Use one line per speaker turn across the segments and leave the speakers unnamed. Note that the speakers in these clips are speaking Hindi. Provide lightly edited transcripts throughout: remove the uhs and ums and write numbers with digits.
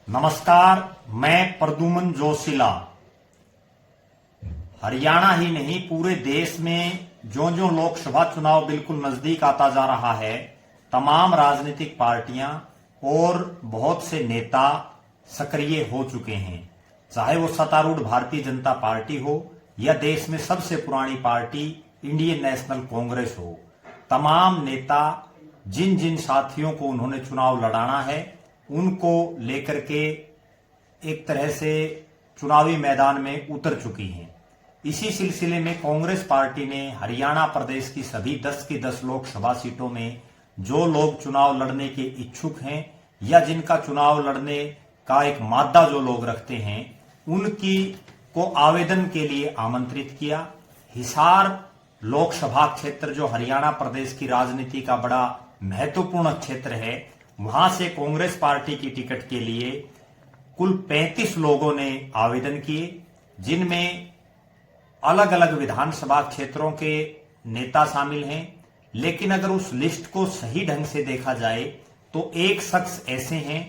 नमस्कार, मैं प्रद्युमन जोशीला। हरियाणा ही नहीं पूरे देश में जो जो लोकसभा चुनाव बिल्कुल नजदीक आता जा रहा है, तमाम राजनीतिक पार्टियां और बहुत से नेता सक्रिय हो चुके हैं। चाहे वो सत्तारूढ़ भारतीय जनता पार्टी हो या देश में सबसे पुरानी पार्टी इंडियन नेशनल कांग्रेस हो, तमाम नेता जिन जिन साथियों को उन्होंने चुनाव लड़ाना है उनको लेकर के एक तरह से चुनावी मैदान में उतर चुकी हैं। इसी सिलसिले में कांग्रेस पार्टी ने हरियाणा प्रदेश की सभी 10 की 10 लोकसभा सीटों में जो लोग चुनाव लड़ने के इच्छुक हैं या जिनका चुनाव लड़ने का एक मादा जो लोग रखते हैं, उनकी को आवेदन के लिए आमंत्रित किया। हिसार लोकसभा क्षेत्र जो हरियाणा प्रदेश की राजनीति का बड़ा महत्वपूर्ण क्षेत्र है, वहां से कांग्रेस पार्टी की टिकट के लिए कुल 35 लोगों ने आवेदन किए, जिनमें अलग अलग विधानसभा क्षेत्रों के नेता शामिल हैं। लेकिन अगर उस लिस्ट को सही ढंग से देखा जाए तो एक शख्स ऐसे हैं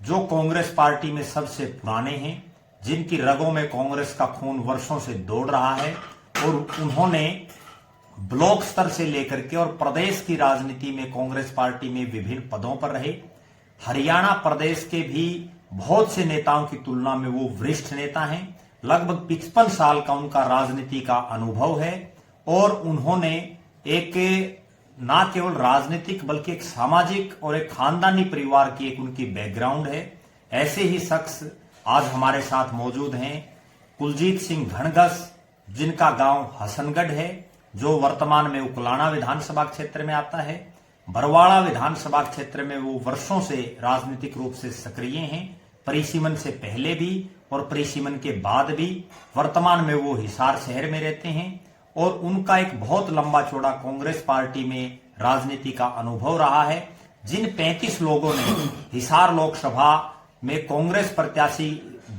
जो कांग्रेस पार्टी में सबसे पुराने हैं, जिनकी रगों में कांग्रेस का खून वर्षों से दौड़ रहा है और उन्होंने ब्लॉक स्तर से लेकर के और प्रदेश की राजनीति में कांग्रेस पार्टी में विभिन्न पदों पर रहे। हरियाणा प्रदेश के भी बहुत से नेताओं की तुलना में वो वरिष्ठ नेता हैं। लगभग 55 साल का उनका राजनीति का अनुभव है और उन्होंने एक ना केवल राजनीतिक बल्कि एक सामाजिक और एक खानदानी परिवार की एक उनकी बैकग्राउंड है। ऐसे ही शख्स आज हमारे साथ मौजूद हैं कुलजीत सिंह घणघस, जिनका गांव हसनगढ़ है, जो वर्तमान में उकलाना विधानसभा क्षेत्र में आता है। बरवाड़ा विधानसभा क्षेत्र में वो वर्षों से राजनीतिक रूप से सक्रिय हैं, परिसीमन से पहले भी और परिसीमन के बाद भी। वर्तमान में वो हिसार शहर में रहते हैं और उनका एक बहुत लंबा चौड़ा कांग्रेस पार्टी में राजनीति का अनुभव रहा है। जिन 35 लोगों ने हिसार लोकसभा में कांग्रेस प्रत्याशी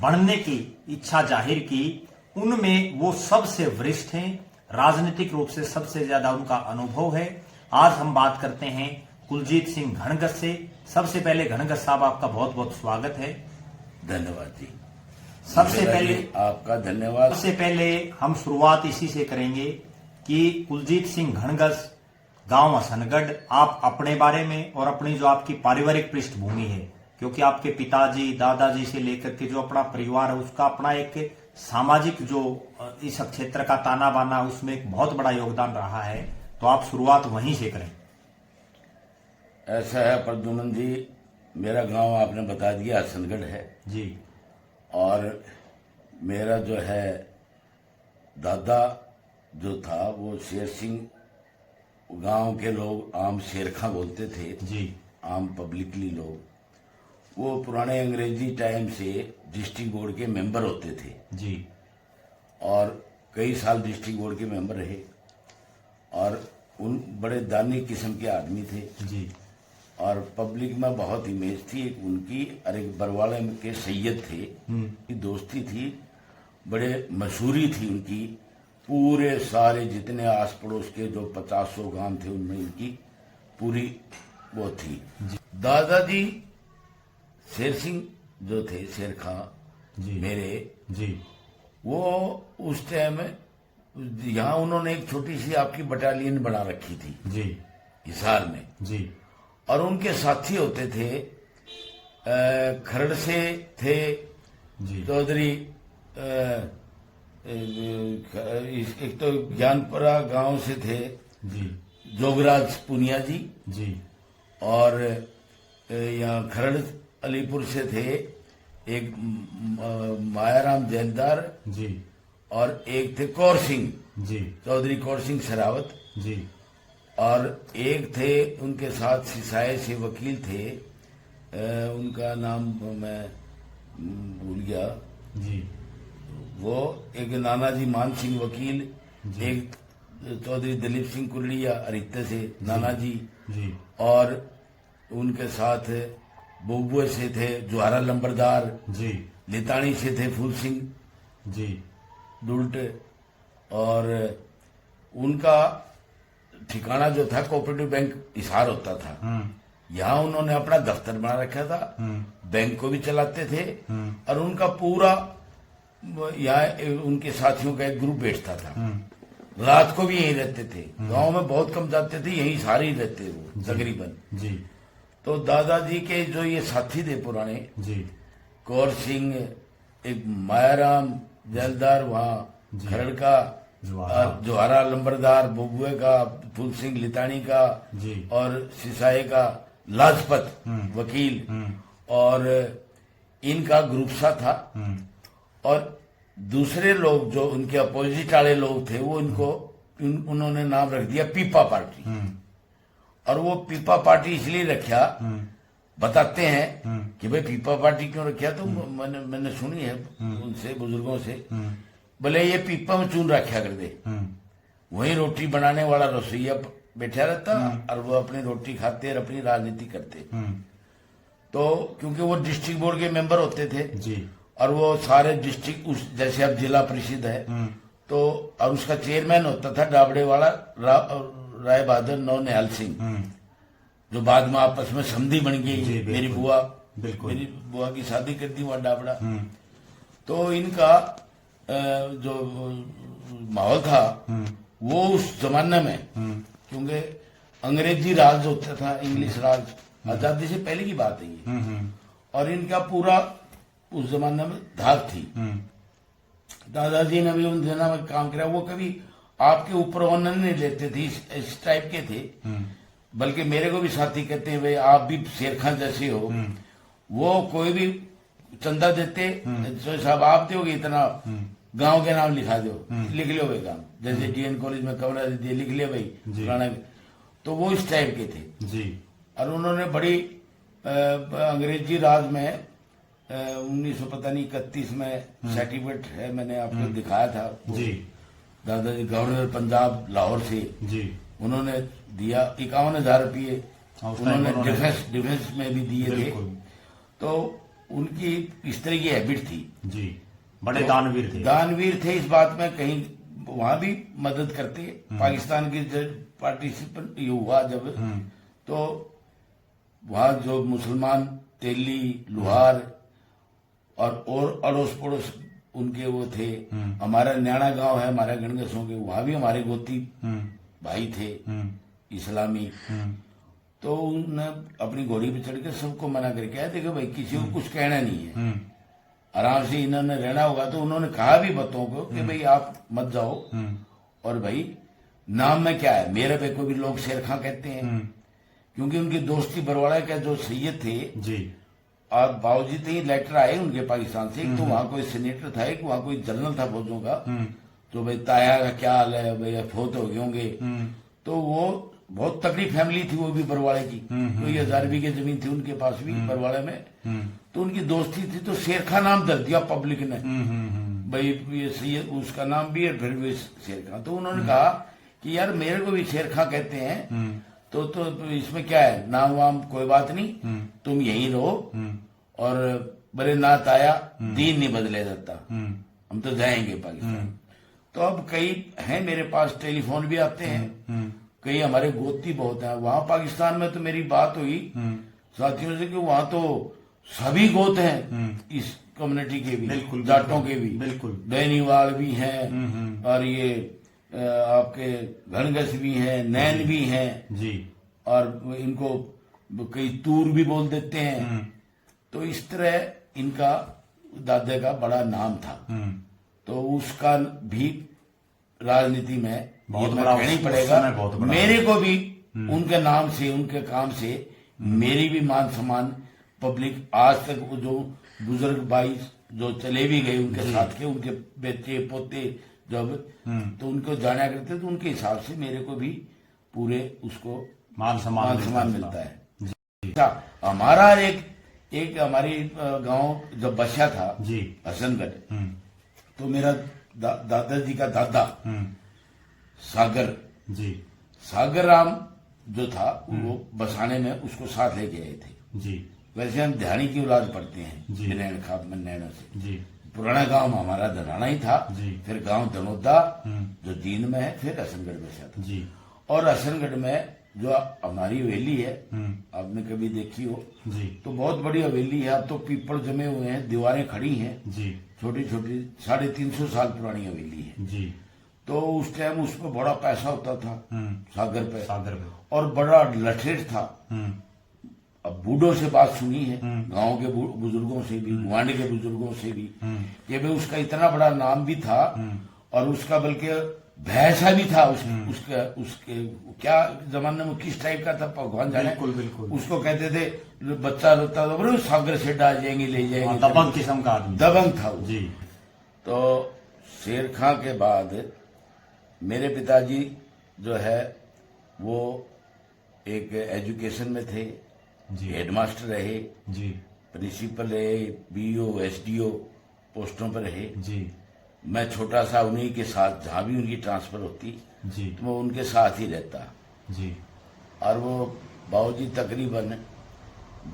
बनने की इच्छा जाहिर की, उनमें वो सबसे वरिष्ठ हैं, राजनीतिक रूप से सबसे ज्यादा उनका अनुभव है। आज हम बात करते हैं कुलजीत सिंह घणघस से। सबसे पहले घणघस साहब, आपका बहुत बहुत स्वागत है।
धन्यवाद जी।
सबसे पहले
आपका धन्यवाद।
सबसे पहले हम शुरुआत इसी से करेंगे कि कुलजीत सिंह घणघस, गांव हसनगढ़, आप अपने बारे में और अपनी जो आपकी पारिवारिक पृष्ठभूमि है, क्योंकि आपके पिताजी दादाजी से लेकर के जो अपना परिवार है उसका अपना एक सामाजिक जो इस क्षेत्र का ताना बाना, उसमें एक बहुत बड़ा योगदान रहा है, तो आप शुरुआत वहीं से करें।
ऐसा है प्रद्युमन जी, मेरा गांव आपने बता दिया हसनगढ़ है
जी,
और मेरा जो है दादा जो था वो शेर सिंह, गांव के लोग आम शेरखा बोलते थे
जी,
आम पब्लिकली लोग, वो पुराने अंग्रेजी टाइम से डिस्ट्रिक्ट बोर्ड के मेंबर होते थे
जी, और
कई साल डिस्ट्रिक्ट बोर्ड के मेंबर रहे और उन बड़े दानी किस्म के आदमी थे
जी,
और पब्लिक में बहुत इमेज थी एक उनकी। और एक बरवाड़े के सैयद थे, की दोस्ती थी, बड़े मशहूरी थी उनकी। पूरे सारे जितने आस पड़ोस के जो 50 गांव थे उनमें इनकी पूरी वो थी। दादाजी शेर सिंह जो थे, शेर खां
जी,
मेरे
जी,
वो उस टाइम यहाँ उन्होंने एक छोटी सी आपकी बटालियन बना रखी थी
जी,
हिसार में
जी,
और उनके साथी होते थे खरड़ से थे
जी,
चौधरी, एक तो ज्ञानपुरा गांव से थे
जी,
जोगराज पुनिया जी,
जी,
और यहाँ खरड़ अलीपुर से थे एक मायाराम जैलदार
जी,
और एक थे कौर सिंह,
जी,
चौधरी कौर सिंह सरावत,
जी,
और एक थे उनके साथ सिसाए से वकील थे, उनका नाम मैं भूल गया
जी,
वो एक नानाजी मान सिंह वकील, एक चौधरी दलीप सिंह कुर्लिया अरित्ते से नानाजी,
जी, और
उनके साथ बोबुए से थे जुहारा लंबरदार,
जी,
लितानी से थे फूल सिंह
जी,
दुल्ट, और उनका ठिकाना जो था कोऑपरेटिव बैंक हिसार होता था। यहाँ उन्होंने अपना दफ्तर बना रखा था बैंक को भी चलाते थे और उनका पूरा यहाँ उनके साथियों का एक ग्रुप बैठता था। रात को भी यहीं रहते थे, गांव में बहुत कम जाते थे, यहीं सारे ही रहते वो तकरीबन
जी।
तो दादाजी के जो ये साथी थे पुराने,
जी।
कौर सिंह, एक मायाराम जैलदार वहाँ खरड़ का, जोहारा लंबरदार बबुए का, फूल सिंह लितानी का
जी।
और सिसाए का लाजपत वकील, और इनका ग्रुप सा था। और दूसरे लोग जो उनके अपोजिट वाले लोग थे वो इनको उन्होंने नाम रख दिया पीपा पार्टी। और वो पीपा पार्टी इसलिए रखा, बताते हैं कि भाई पीपा पार्टी क्यों रखा, तो मैंने सुनी है उनसे बुजुर्गों से, बोले ये पीपा में चून रखा कर दे, वही रोटी बनाने वाला रसोईया बैठा रहता और वो अपनी रोटी खाते और अपनी राजनीति करते। तो क्योंकि वो डिस्ट्रिक्ट बोर्ड के मेंबर होते थे
जी।
और वो सारे डिस्ट्रिक्ट उस जैसे अब जिला परिषद है तो, और उसका चेयरमैन होता था डाबड़े वाला राय बहादुर नौनिहाल सिंह, जो बाद में आपस में संधि बन गई। मेरी बुआ की शादी कर दी वहां डाबड़ा। तो इनका जो माहौल था वो उस जमाने में, क्योंकि अंग्रेजी राज होता था, इंग्लिश राज, आजादी से पहले की बात है ये, और इनका पूरा उस जमाने में धाक थी। दादाजी ने भी उन दिनों में काम किया, वो कभी आपके ऊपर ऑनर नहीं लेते थे, इस टाइप के थे। बल्कि मेरे को भी साथी कहते हैं भाई आप भी शेर खान जैसे हो। वो कोई भी चंदा देते, तो साहब आप दोगे इतना, गांव के नाम लिखा दो, लिख लियो भाई गांव, जैसे डीएन कॉलेज में कमरा दे दिए, लिख लिया भाई पुराना। तो वो इस टाइप के थे जी। और उन्होंने बड़ी अंग्रेजी राज में 1931 में सर्टिफिकेट है, मैंने आपको दिखाया था जी। दादाजी गवर्नर पंजाब लाहौर से जी, उन्होंने दिया 51,000 रुपये, उन्होंने डिफेंस में भी दिए थे। तो उनकी इस तरह की हैबिट थी जी, बड़े तो दानवीर थे इस बात में। कहीं वहां भी मदद करते, पाकिस्तान की पार्टिसिपेंट हुआ जब, तो वहां जो मुसलमान तेली लुहार और अड़ोस पड़ोस उनके वो थे। हमारा न्याणा गांव है हमारा गणगसों के, वहां भी हमारे गोती भाई थे इस्लामी। तो उन्होंने अपनी घोड़ी पे चढ़ के सबको मना करके आया, देखो भाई किसी को कुछ कहना नहीं है, आराम से इन्होंने रहना होगा। तो उन्होंने कहा भी बतों को कि भाई आप मत जाओ, और भाई नाम में क्या है, मेरे पे को भी लोग शेर खां कहते हैं, क्योंकि उनकी दोस्ती बरवाड़ा का जो सैयद थे जी, और बावजूद ही लेटर आए उनके पाकिस्तान से, तो वहां कोई सीनेटर था, एक वहां कोई जनरल था फौजों का, तो भाई ताया का क्या हाल है, भाई फोत हो गए होंगे। तो वो बहुत तगड़ी फैमिली थी, वो भी बरवाड़े की, कोई 1000 बीघे जमीन थी उनके पास भी बरवाड़े में। तो उनकी दोस्ती थी, तो शेर खां नाम दर दिया पब्लिक ने, भाई ये सैयद उसका नाम भी है, फिर भी शेर खां। तो उन्होंने कहा कि यार मेरे को भी शेर खां कहते हैं, तो इसमें क्या है, नाम वाम कोई बात नहीं, तुम यहीं रहो, और बड़े नात आया दीन नहीं बदले जाता, हम तो जाएंगे पाकिस्तान। तो अब कई हैं मेरे पास, टेलीफोन भी आते हैं, कई हमारे गोती बहुत हैं वहां पाकिस्तान में। तो मेरी बात हुई साथियों से कि वहां तो सभी गोत हैं इस कम्युनिटी के भी, जाटों के भी, बिल्कुल बैनीवाल भी हैं, और ये आपके घनगस भी हैं, नैन भी हैं जी, और इनको कई तूर भी बोल देते हैं। तो इस तरह इनका दादे का बड़ा नाम था। तो उसका भी राजनीति में बहुत बड़ा कहना ही पड़ेगा। मेरे को भी उनके नाम से, उनके काम से मेरी भी मान सम्मान पब्लिक आज तक, जो बुजुर्ग भाई जो चले भी गए उनके साथ के, उनके बेटे पोते जब, तो उनको जाना करते, तो उनके हिसाब से मेरे को भी पूरे उसको मान सम्मान मिलता है। अच्छा, हमारा एक हमारी गांव जब बसा था जी हसनगढ़, तो मेरा दादाजी का दादा सागर जी, सागर राम जो था वो बसाने में उसको साथ लेके आए थे जी। वैसे हम ध्यानी की औलाद पढ़ते हैं नैन खाप में नैनों से जी। पुराना गांव हमारा धराना ही था जी। फिर गांव दनोदा जो दीन में है, फिर हसनगढ़ बसा था जी। और हसनगढ़ में जो हमारी हवेली है, आपने कभी देखी हो
जी
तो बहुत बड़ी हवेली है। अब तो पीपल जमे हुए हैं, दीवारें खड़ी हैं,
जी
छोटी छोटी 350 साल पुरानी हवेली है।
जी।
तो उस टाइम उस पर बड़ा पैसा होता था, सागर पे,
सागर पे।
और बड़ा लठेर था। अब बूढ़ों से बात सुनी है, गांव के बुजुर्गों से भी, गुआंढ के बुजुर्गों से भी, कि भाई उसका इतना बड़ा नाम भी था, और उसका बल्कि भैंसा भी था। उसके उसके क्या जमाने में किस टाइप का था भगवान जाने।
बिल्कुल बिल्कुल।
उसको कहते थे, बच्चा रोता था, बोले सागर से डाल जाएंगे, ले जाएंगे।
दबंग किस्म का आदमी।
दबंग था वो।
जी।
तो शेर खां के बाद मेरे पिताजी जो है वो एक एजुकेशन में थे,
जी
हेडमास्टर रहे,
जी
प्रिंसिपल रहे, बीओ एसडीओ पोस्टों पर रहे।
जी
मैं छोटा सा उन्हीं के साथ, जहां भी उनकी ट्रांसफर होती
जी
तो मैं उनके साथ ही रहता।
जी
और वो बाबूजी तकरीबन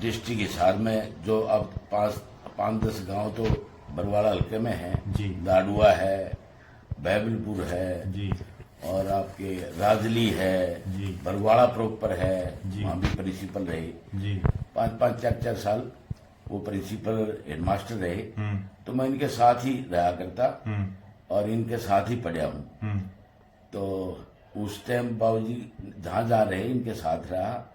डिस्ट्रिक्ट हिसार में, जो अब 5-10 गांव तो बरवाड़ा हल्के में है,
जी।
दाडुआ है, बैबलपुर है,
जी
और आपके राजली है,
जी।
बरवाड़ा प्रॉपर है,
जी।
वहां भी प्रिंसिपल रहे।
जी
5-5, 4-4 साल वो प्रिंसिपल हेडमास्टर रहे। तो मैं इनके साथ ही रहा करता, और इनके साथ ही पढ़ा हूँ। तो उस टाइम बाबूजी जहाँ जा रहे इनके साथ रहा।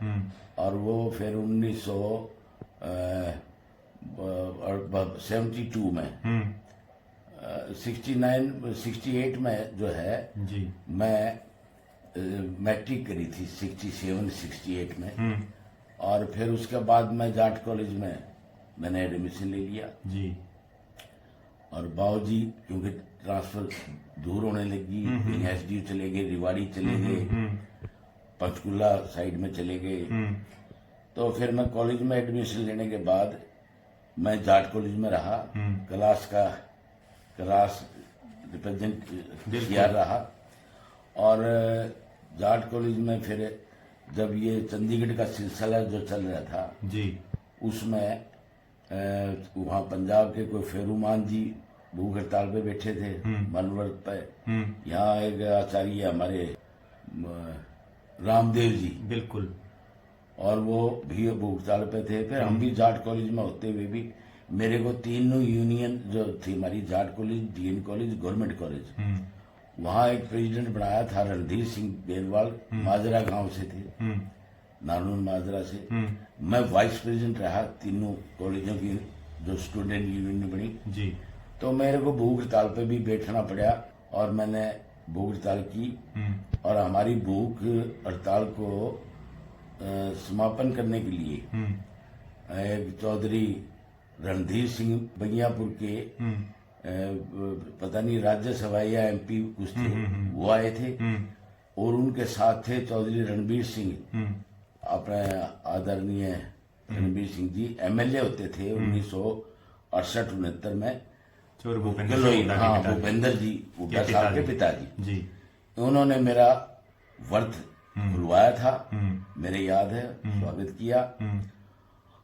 और वो फिर 1972 में 68 में जो है
जी
मैं मैट्रिक करी थी 67-68 में। और फिर उसके बाद मैं जाट कॉलेज में मैंने एडमिशन ले लिया।
जी।
और बाबूजी क्योंकि ट्रांसफर दूर होने लगी, एसडीयू चले गए, रिवाड़ी चले गए, पंचकुला साइड में चले गए। तो फिर मैं कॉलेज में एडमिशन लेने के बाद मैं जाट कॉलेज में रहा, क्लास रिप्रेजेंट किया रहा। और जाट कॉलेज में फिर जब ये चंडीगढ़ का सिलसिला जो चल रहा था
जी,
उसमें वहाँ पंजाब के कोई फेरूमान जी भूख हड़ताल पे बैठे थे, मनवर्त पे। यहाँ एक आचार्य हमारे रामदेव जी,
बिल्कुल,
और वो भी भूख हड़ताल पे थे। फिर हम भी जाट कॉलेज में होते हुए भी मेरे को तीनों यूनियन जो थी हमारी, Jat college, DN college, government college, वहाँ एक प्रेसिडेंट बनाया था रणधीर सिंह बेरवाल, माजरा गांव से थे, नानून माजरा से। मैं वाइस प्रेसिडेंट रहा तीनों कॉलेजों की जो स्टूडेंट यूनियन बनी।
जी।
तो मेरे को भूख हड़ताल पे भी बैठना पड़ा, और मैंने भूख हड़ताल की। और हमारी भूख हड़ताल को समापन करने के लिए एक चौधरी रणधीर सिंह बगियापुर के पता नहीं राज्यसभा या एमपी कुछ थे, वो आए थे। और उनके साथ थे चौधरी रणबीर सिंह, अपने आदरणीय रणबीर सिंह जी एमएलए होते थे 1968-69 में। भूपेंद्र जी हुड्डा साहब के पिताजी
जी।
उन्होंने मेरा व्रत खुलवाया था, मेरे याद है, स्वागत किया।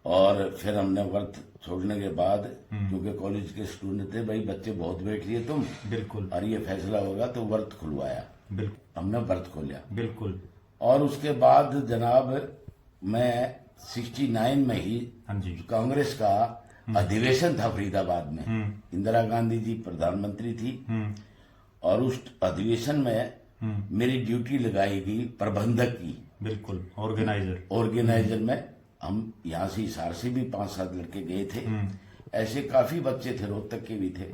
और फिर हमने व्रत छोड़ने के बाद, क्योंकि कॉलेज के स्टूडेंट थे, भाई बच्चे बहुत बैठ लिए तुम,
बिल्कुल,
और ये फैसला होगा, तो व्रत खुलवाया,
बिल्कुल,
हमने व्रत खोला,
बिल्कुल।
और उसके बाद जनाब मैं 69 में ही,
हाँ जी,
कांग्रेस का अधिवेशन था फरीदाबाद में, इंदिरा गांधी जी प्रधानमंत्री थी, और उस अधिवेशन में मेरी ड्यूटी लगाई गई प्रबंधक की,
बिल्कुल, ऑर्गेनाइजर
में। हम यहाँ से हिसार से भी 5-7 लड़के गए थे, ऐसे काफी बच्चे थे, रोहतक के भी थे।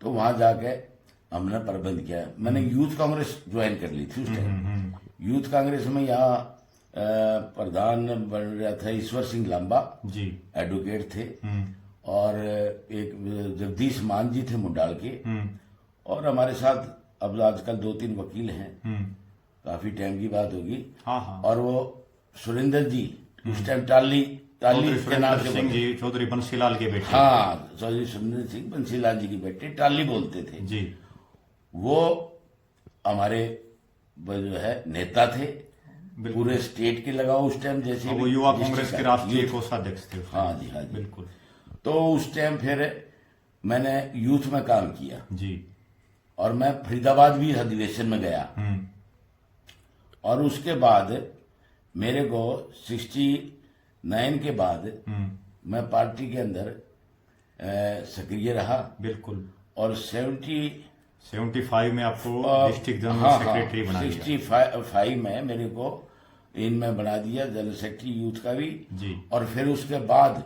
तो वहां जाके हमने प्रबंध किया। मैंने यूथ कांग्रेस ज्वाइन कर ली थी उस टाइम। यूथ कांग्रेस में यहाँ प्रधान बन रहा था ईश्वर सिंह लांबा जी, एडवोकेट थे, और एक जगदीश मान जी थे मुंडाल के, और हमारे साथ अब आजकल 2-3 वकील हैं, काफी टाइम की बात होगी। और वो सुरेंद्र जी उस टाइम टाली के नाम से,
सिंह जी चौधरी बंसीलाल के बेटे,
हाँ, चौधरी सुरेंद्र सिंह बंसीलाल जी की बेटे, टाली बोलते थे जी। वो हमारे जो है नेता थे, पूरे स्टेट के लगाओ उस टाइम, जैसे
वो युवा कांग्रेस के राष्ट्रीय कोषाध्यक्ष थे।
हाँ जी, हाँ जी,
बिल्कुल।
तो उस टाइम फिर मैंने यूथ में काम किया जी, और मैं फरीदाबाद भी अधिवेशन में गया। और उसके बाद मेरे को 69 के बाद मैं पार्टी के अंदर सक्रिय रहा।
बिल्कुल।
और
75 में आपको डिस्ट्रिक्ट जनरल
हाँ,
सेक्रेटरी बना दिया।
65 में मेरे को इनमें बना दिया, जनरल सेक्रेटरी यूथ का भी
जी।
और फिर उसके बाद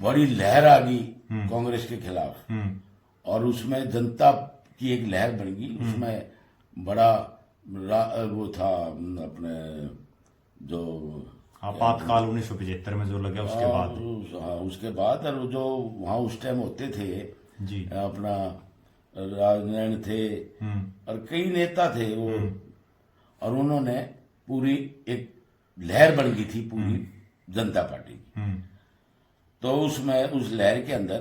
बड़ी लहर आ गई कांग्रेस के खिलाफ और उसमें जनता की एक लहर बन गई। उसमें बड़ा वो था अपने जो
आपातकाल 1975 में जो लगा उसके बाद।
हाँ, उसके बाद और जो वहाँ उस टाइम होते थे
जी।
अपना राजनैन थे और कई नेता थे वो, और उन्होंने पूरी एक लहर बन गई थी पूरी जनता पार्टी की। तो उसमें उस लहर के अंदर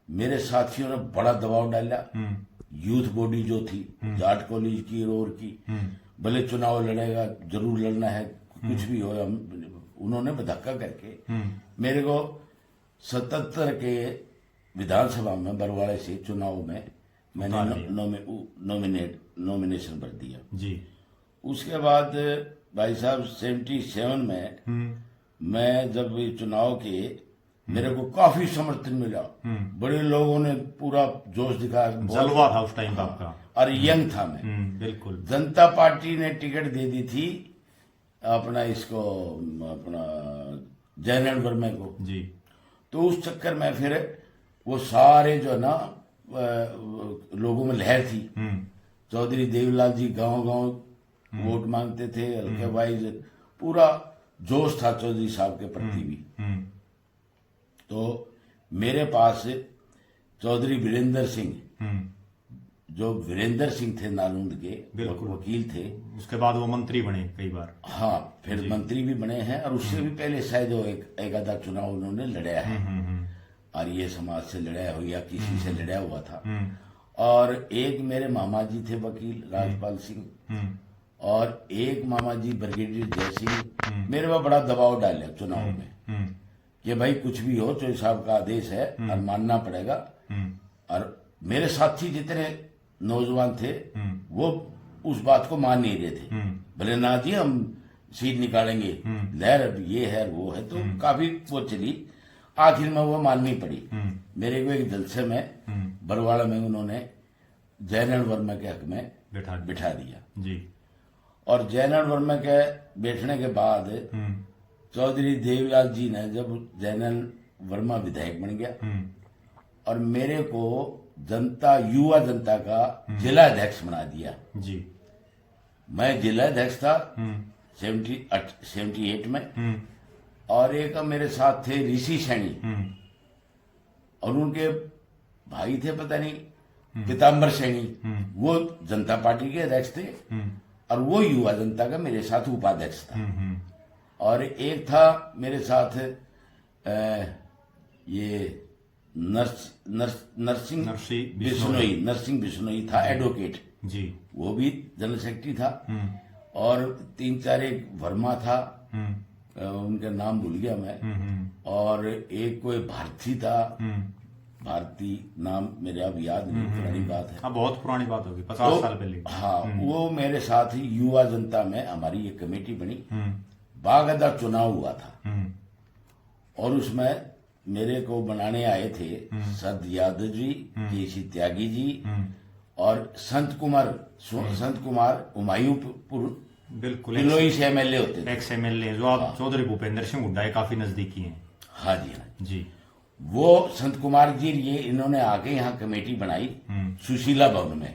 मेरे साथियों ने बड़ा दबाव डाला। यूथ बॉडी जो थी जाट कॉलेज की और की, भले चुनाव लड़ेगा, जरूर लड़ना है, कुछ भी हो, उन्होंने धक्का करके मेरे को 77 के विधानसभा में बरवाड़े से चुनाव में मैंने नॉमिनेशन भर दिया।
जी।
उसके बाद भाई साहब 77 में मैं जब ये चुनाव के मेरे को काफी समर्थन मिला। बड़े लोगों ने पूरा जोश दिखाया,
जलवा था उस टाइम का आपका।
और यंग था मैं।
बिल्कुल।
जनता पार्टी ने टिकट दे दी थी अपना इसको अपना जयनारायण वर्मा को।
जी।
तो उस चक्कर में फिर वो सारे जो है ना लोगों में लहर थी। चौधरी देवलाल जी गांव गांव वोट मांगते थे, हल्के वाइज पूरा जोश था चौधरी साहब के प्रति भी। तो मेरे पास चौधरी वीरेंद्र सिंह, जो वीरेंद्र सिंह थे नालंद के वकील थे,
उसके बाद वो मंत्री बने कई बार।
हाँ, फिर मंत्री भी बने हैं और उससे भी पहले शायद वो एक आधा चुनाव उन्होंने लड़ा है। और ये समाज से लड़ा हो या किसी से लड़ा हुआ था। और एक मेरे मामा जी थे वकील राजपाल सिंह, और एक मामा जी ब्रिगेडियर जय सिंह। मेरे पर बड़ा दबाव डाला चुनाव में कि भाई कुछ भी हो, चौधरी साहब का आदेश है और मानना पड़ेगा। और मेरे साथी जितने नौजवान थे वो उस बात को मान नहीं रहे थे। भले ना जी हम सीट निकालेंगे, लहर ये है वो है, तो काफी वो चली। आखिर में वो माननी पड़ी। मेरे को एक जलसे में बरवाड़ा में उन्होंने जयनारायण वर्मा के हक में बिठा दिया।
जी।
और जयनारायण वर्मा के बैठने के बाद चौधरी देवलाल जी ने, जब जयनारायण वर्मा विधायक बन गया और मेरे को जनता युवा जनता का जिला अध्यक्ष बना दिया।
जी।
मैं जिला अध्यक्ष था 78 में। और एक मेरे साथ थे ऋषि सैनी, और उनके भाई थे पता नहीं पीताम्बर सैनी, वो जनता पार्टी के अध्यक्ष थे और वो युवा जनता का मेरे साथ उपाध्यक्ष था। और एक था मेरे साथ ये नरसिंह बिश्नोई था, एडवोकेट जी, वो भी जनरल सेक्रेटरी था। और 3-4 एक वर्मा था, उनका नाम भूल गया मैं। और एक कोई भारती था, भारती नाम मेरे अब याद नहीं, पुरानी बात है।
हाँ, बहुत पुरानी बात होगी, 50 साल पहले।
हाँ, वो मेरे साथ ही युवा जनता में हमारी एक कमेटी बनी। बाकायदा चुनाव हुआ था और उसमें मेरे को बनाने आए थे सद यादव जी, केसी त्यागी जी और संत कुमार हुमायूंपुर,
बिल्कुल
पिलोई से एमएलए होते थे,
एक्स एमएलए जो आप चौधरी भूपेंद्र सिंह हुड्डा काफी नजदीकी हैं।
हाँ जी, हाँ
जी। वो
संत कुमार जी ये इन्होंने आके यहाँ कमेटी बनाई सुशीला भवन में।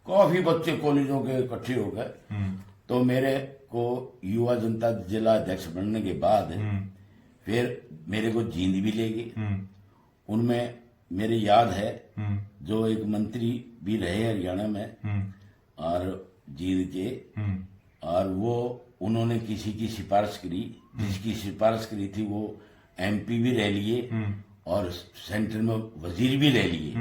काफी बच्चे कॉलेजों के इकट्ठे हो गए। तो मेरे को युवा जनता जिला अध्यक्ष बनने के बाद फिर मेरे को जींद भी ले गए। उनमें मेरे याद है जो एक मंत्री भी रहे हरियाणा में और जींद के, और वो उन्होंने किसी की सिफारिश करी, जिसकी सिफारिश करी थी वो एमपी भी रह लिए और सेंटर में वजीर भी रह लिए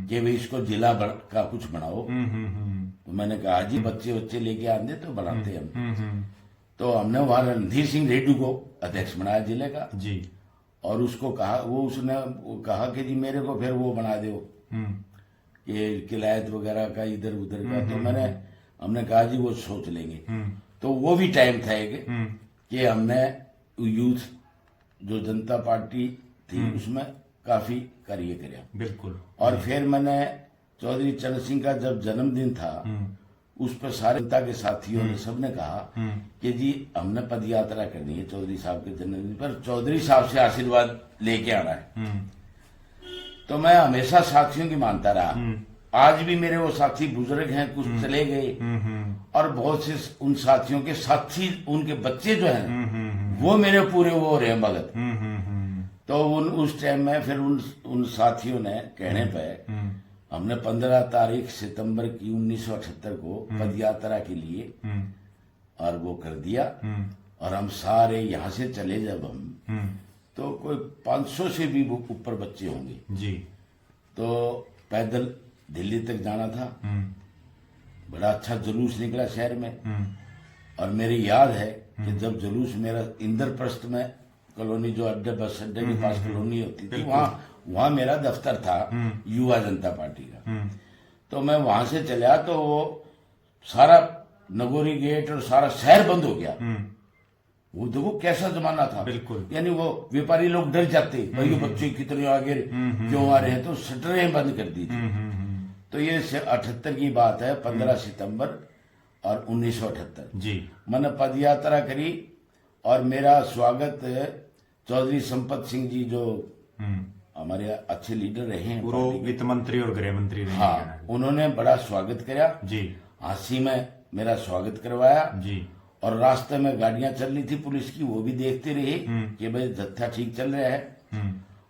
कि भाई इसको जिला का कुछ बनाओ। तो मैंने कहा जी बच्चे लेके आते तो बनाते हम। तो हमने वहां रणधीर सिंह रेड्डी को अध्यक्ष बनाया जिले का जी। और उसको कहा, उसने कहा कि जी मेरे को फिर वो बना दो कि किलायत वगैरह का इधर उधर का। तो हमने कहा जी वो सोच लेंगे। तो वो भी टाइम था एक कि हमने यूथ जो जनता पार्टी थी उसमें काफी कार्य किया।
बिल्कुल।
और फिर मैंने चौधरी चरण सिंह का जब जन्मदिन था उस पर सारे जनता के साथियों ने सबने कहा कि जी हमने पद यात्रा करनी है चौधरी साहब के जन्मदिन पर, चौधरी साहब से आशीर्वाद लेके आना है। तो मैं हमेशा साथियों की मानता रहा। आज भी मेरे वो साथी बुजुर्ग हैं, कुछ चले गए और बहुत से उन साथियों के साथी उनके बच्चे जो हैं वो मेरे पूरे वो रहे भगत। तो उस टाइम में फिर उन साथियों ने कहने पे हमने 15 तारीख सितंबर की 1978 को पद यात्रा के लिए और वो कर दिया। और हम सारे यहाँ से चले जब हम तो कोई 500 से भी ऊपर बच्चे होंगे
जी।
तो पैदल दिल्ली तक जाना था। बड़ा अच्छा जुलूस निकला शहर में। और मेरी याद है कि जब जुलूस मेरा इंद्रप्रस्थ में कॉलोनी जो अड्डे बस अड्डे के पास कॉलोनी होती थी वहां मेरा दफ्तर था युवा जनता पार्टी का। तो मैं वहां से चला तो वो सारा नगोरी गेट और सारा शहर बंद हो गया। वो देखो कैसा जमाना था।
बिल्कुल।
यानी वो व्यापारी लोग डर जाते भाई ये बच्चे कितने आगे क्यों आ रहे हैं, तो शटरें बंद कर दी थी। तो ये 78 की बात है, 15 सितंबर और 1978
जी।
मैंने पद यात्रा करी और मेरा स्वागत चौधरी संपत सिंह जी जो हमारे अच्छे लीडर रहे हैं,
पूर्व वित्त मंत्री और गृह मंत्री रहे।
हाँ, उन्होंने बड़ा स्वागत किया
जी।
हांसी में मेरा स्वागत करवाया
जी।
और रास्ते में गाड़ियां चल रही थी पुलिस की, वो भी देखते रहे कि भाई जत्था ठीक चल रहा है।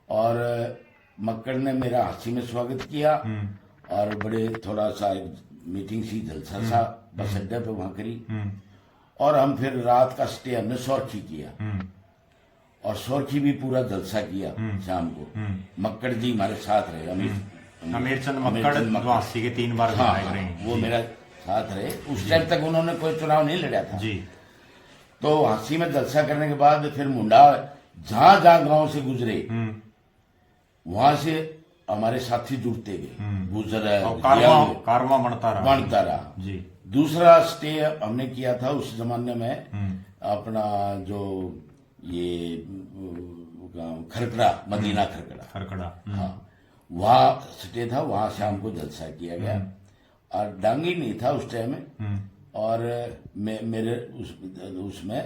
और मक्कड़ ने मेरा हांसी में स्वागत किया और बड़े थोड़ा सा मीटिंग सी जलसा सा बस अड्डे पे वहां करी। और हम फिर रात का स्टे हमने सौरखी किया और सौरखी भी पूरा जलसा किया शाम को। मक्कड़ जी हमारे साथ रहे,
अमीरचंद मक्कड़ जो हांसी के 3 बार विधायक रहे हैं।
वो मेरा साथ रहे। उस टाइम तक उन्होंने कोई चुनाव नहीं लड़ा था
जी।
तो हांसी में जलसा करने के बाद फिर मुंडा जहां जहां गांव से गुजरे वहां से हमारे साथी जुड़ते गए। गुजर
कारवा बनता
रहा
जी।
दूसरा स्टे हमने किया था उस जमाने में अपना जो ये खरकड़ा, मदीना खरकड़ा। हाँ, वहां स्टे था, वहां शाम को जलसा किया गया। और डांगी नहीं था उस टाइम में और मेरे उसमें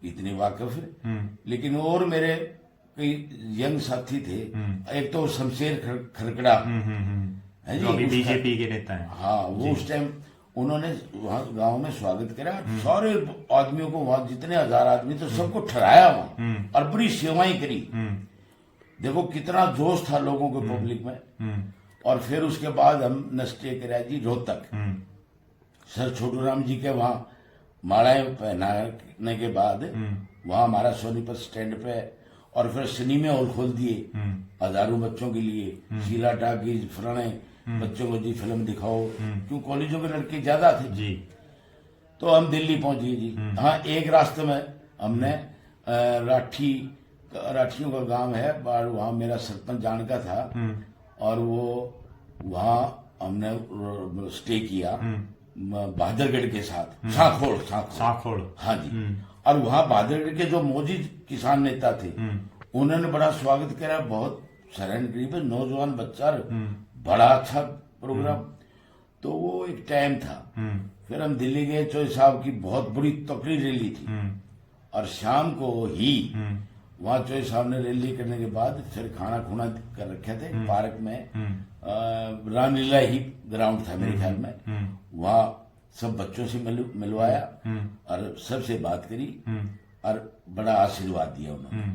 इतनी वाकिफ है। लेकिन और मेरे कई यंग साथी थे। एक तो शमशेर खरकड़ा है
जो अभी बीजेपी के नेता हैं।
हाँ, वो उस टाइम उन्होंने वहां गांव में स्वागत करा। सारे आदमियों को वहां जितने 1000 आदमी थे सबको ठहराया वहां और बड़ी सेवाएं करी। देखो कितना जोश था लोगों को पब्लिक में। और फिर उसके बाद हम स्टे करा जी रोहतक। सर छोटू राम जी के वहां मालाएं पहनाने के बाद वहां हमारा सोनीपत स्टैंड पे और फिर सिनेमा हॉल खोल दिए हजारों बच्चों के लिए। शीला टाकीज फलाने बच्चों को जी फिल्म दिखाओ, क्यों कॉलेजों के लड़के ज्यादा थे
जी।
तो हम दिल्ली पहुंचे जी। हाँ, एक रास्ते में हमने राठियों का गांव है, वहां मेरा सरपंच जान का था और वो वहां हमने स्टे किया बहादुरगढ़ के साथ। साखोड़ हाँ जी। और वहां बहादुरगढ़ के जो मौजूद किसान नेता थे उन्होंने बड़ा स्वागत किया, बहुत सराहना करी। नौजवान बच्चा, बड़ा अच्छा प्रोग्राम। तो वो एक टाइम था। फिर हम दिल्ली गए, चौधरी साहब की बहुत बड़ी तकड़ी रैली थी और शाम को ही वहां चौधरी साहब ने रैली करने के बाद फिर खाना खुना कर रखे थे पार्क में। रामलीला ही ग्राउंड था मेरे ख्याल में। वहां सब बच्चों से मिलवाया और सबसे बात करी और बड़ा आशीर्वाद दिया उन्होंने।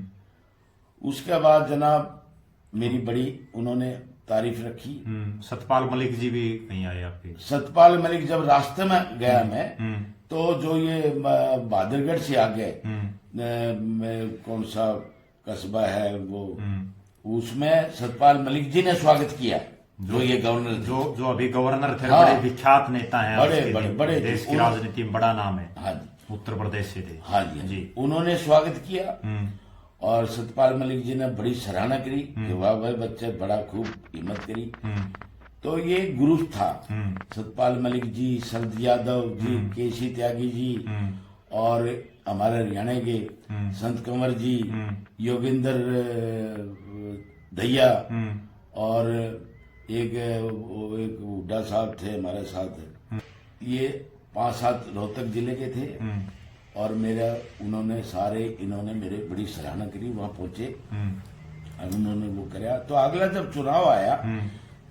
उसके बाद जनाब मेरी बड़ी उन्होंने तारीफ रखी।
सतपाल मलिक जी भी कहीं आए आपके?
सतपाल मलिक जब रास्ते में गया मैं तो जो ये बहादुरगढ़ से आगे कौन सा कस्बा है वो, उसमें सतपाल मलिक जी ने स्वागत किया। जो ये गवर्नर
जो अभी गवर्नर थे।
हाँ,
बड़े विख्यात नेता हैं,
बड़े
देश की राजनीति में बड़ा नाम है।
हाँ जी,
उत्तर प्रदेश से थे।
हाँ जी। उन्होंने स्वागत किया और सतपाल मलिक जी ने बड़ी सराहना करी कि वाह भाई बच्चे बड़ा खूब हिम्मत करी। तो ये ग्रुप था। सतपाल मलिक जी, शरद यादव जी, केसी त्यागी जी, और हमारे हरियाणा के संत कंवर जी, योगेंद्र दहिया, और एक हुड्डा साहब थे हमारे साथ। ये 5-7 रोहतक जिले के थे। और मेरा इन्होंने मेरे बड़ी सराहना करी, वहां पहुंचे और उन्होंने वो कराया। तो अगला जब चुनाव आया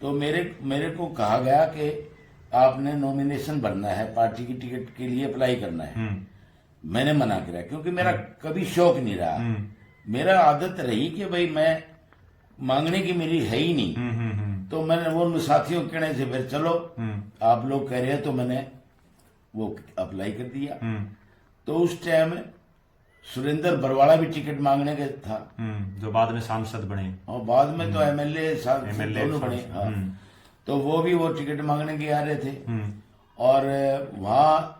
तो मेरे को कहा गया कि आपने नॉमिनेशन भरना है, पार्टी की टिकट के लिए अप्लाई करना है। मैंने मना किया क्योंकि मेरा कभी शौक नहीं रहा। मेरा आदत रही कि भाई मैं मांगने की मेरी है ही नहीं। तो मैंने वो साथियों के कहने से फिर चलो आप लोग कह रहे हैं, तो मैंने वो अप्लाई कर दिया। तो उस टाइम सुरेंद्र बरवाड़ा भी टिकट मांगने का था,
जो बाद में सांसद बने,
और बाद में तो एमएलए दोनों बने। हाँ, तो वो भी वो टिकट मांगने के आ रहे थे। और वहाँ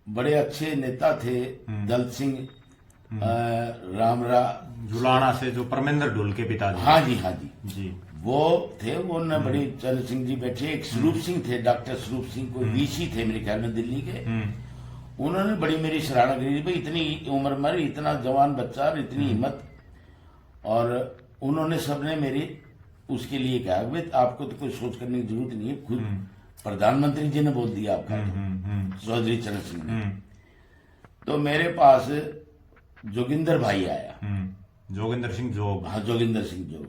बड़े अच्छे नेता थे, दल सिंह रामरा
जुलाना से, जो परमेंद्र ढोल के पिताजी।
हाँ जी
जी,
वो थे। वो बड़ी चरण सिंह जी बैठे, एक स्वरूप सिंह थे, डॉक्टर स्वरूप सिंह, कोई वीसी थे मेरे ख्याल में दिल्ली के। उन्होंने बड़ी मेरी सराहना करी, भाई इतनी उम्र में इतना जवान बच्चा और इतनी हिम्मत। और उन्होंने सबने मेरी उसके लिए कहा भाई आपको तो कोई सोच करने की जरूरत नहीं है, खुद प्रधानमंत्री जी ने बोल दिया आपका, चौधरी चरण सिंह ने। तो मेरे पास जोगिंदर भाई आया,
जोगिंदर सिंह जोग।
हाँ, जोगिंदर सिंह जोग।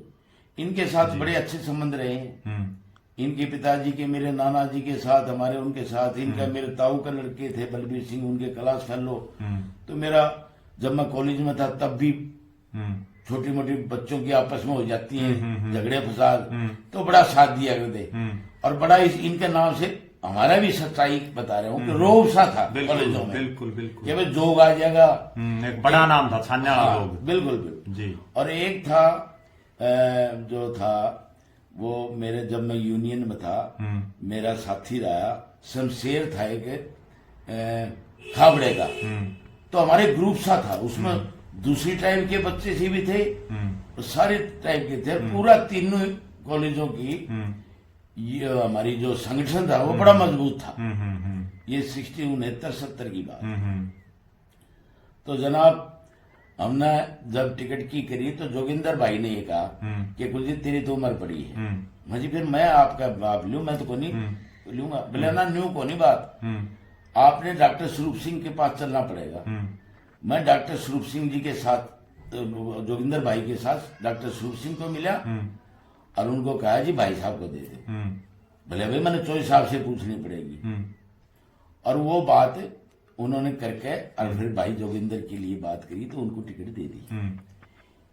इनके साथ बड़े अच्छे संबंध रहे हैं। इनके पिताजी के, मेरे नाना जी के साथ, हमारे उनके साथ, इनका मेरे ताऊ का लड़के थे बलबीर सिंह, उनके क्लास फेलो। तो मेरा जब मैं कॉलेज में था तब भी छोटी मोटी बच्चों की आपस में हो जाती है झगड़े फसाद, तो बड़ा साथ दिया करते। और बड़ा इनके नाम से हमारा भी सच्चाई बता रहा हूँ कि रोब सा था कॉलेजों में।
बिल्कुल
कि भाई जोग आ जाएगा,
एक बड़ा नाम था, छान्या लोग।
बिल्कुल
जी।
और एक था जो था वो मेरे, जब मैं यूनियन में था, मेरा साथी रहा, शमशेर था एक खाबड़े का। तो हमारे ग्रुप सा था, उसमें दूसरी टाइप के बच्चे से भी थे, सारे टाइप के थे। पूरा तीनों कॉलेजों की ये हमारी जो संगठन था वो बड़ा मजबूत था। ये 69-70 की बात। तो जनाब हमने जब टिकट की करी तो जोगिंदर भाई ने ये कहा कि कुलजीत तेरी तो उम्र पड़ी है, मुझे फिर मैं आपका बाप लूं, मैं तो को नहीं लूंगा। बोले ना, न्यू को नहीं बात, आपने डॉक्टर स्वरूप सिंह के पास चलना पड़ेगा। मैं डॉक्टर स्वरूप सिंह जी के साथ, जोगिंदर भाई के साथ डॉक्टर स्वरूप सिंह को मिला और उनको कहा जी भाई साहब को दे दे। बोले भाई मैंने चौधरी साहब से पूछनी पड़ेगी। और वो बात उन्होंने करके और फिर भाई जोगिंदर के लिए बात करी तो उनको टिकट दे दी।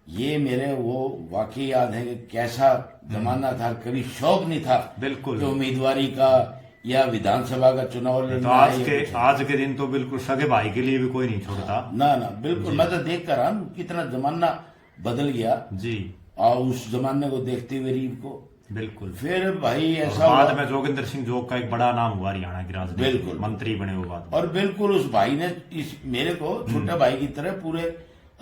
ये मेरे वो वाकई याद है कि कैसा जमाना था, कभी शौक नहीं था
बिल्कुल
कि उम्मीदवारी का या विधानसभा का चुनाव
तो आज के दिन तो बिल्कुल सगे भाई के लिए भी कोई नहीं छोड़ता।
ना बिल्कुल, मैं तो देख कर रहा हूँ कितना जमाना बदल गया
जी।
और उस जमाने को देखते हुए रीब को
बिल्कुल।
फिर भाई ऐसा
बाद में जोगिंदर सिंह जोग का एक बड़ा नाम हुआ हरियाणा की राजनीति,
बिल्कुल
मंत्री बने वो बाद।
और बिल्कुल उस भाई ने इस मेरे को छोटे भाई की तरह पूरे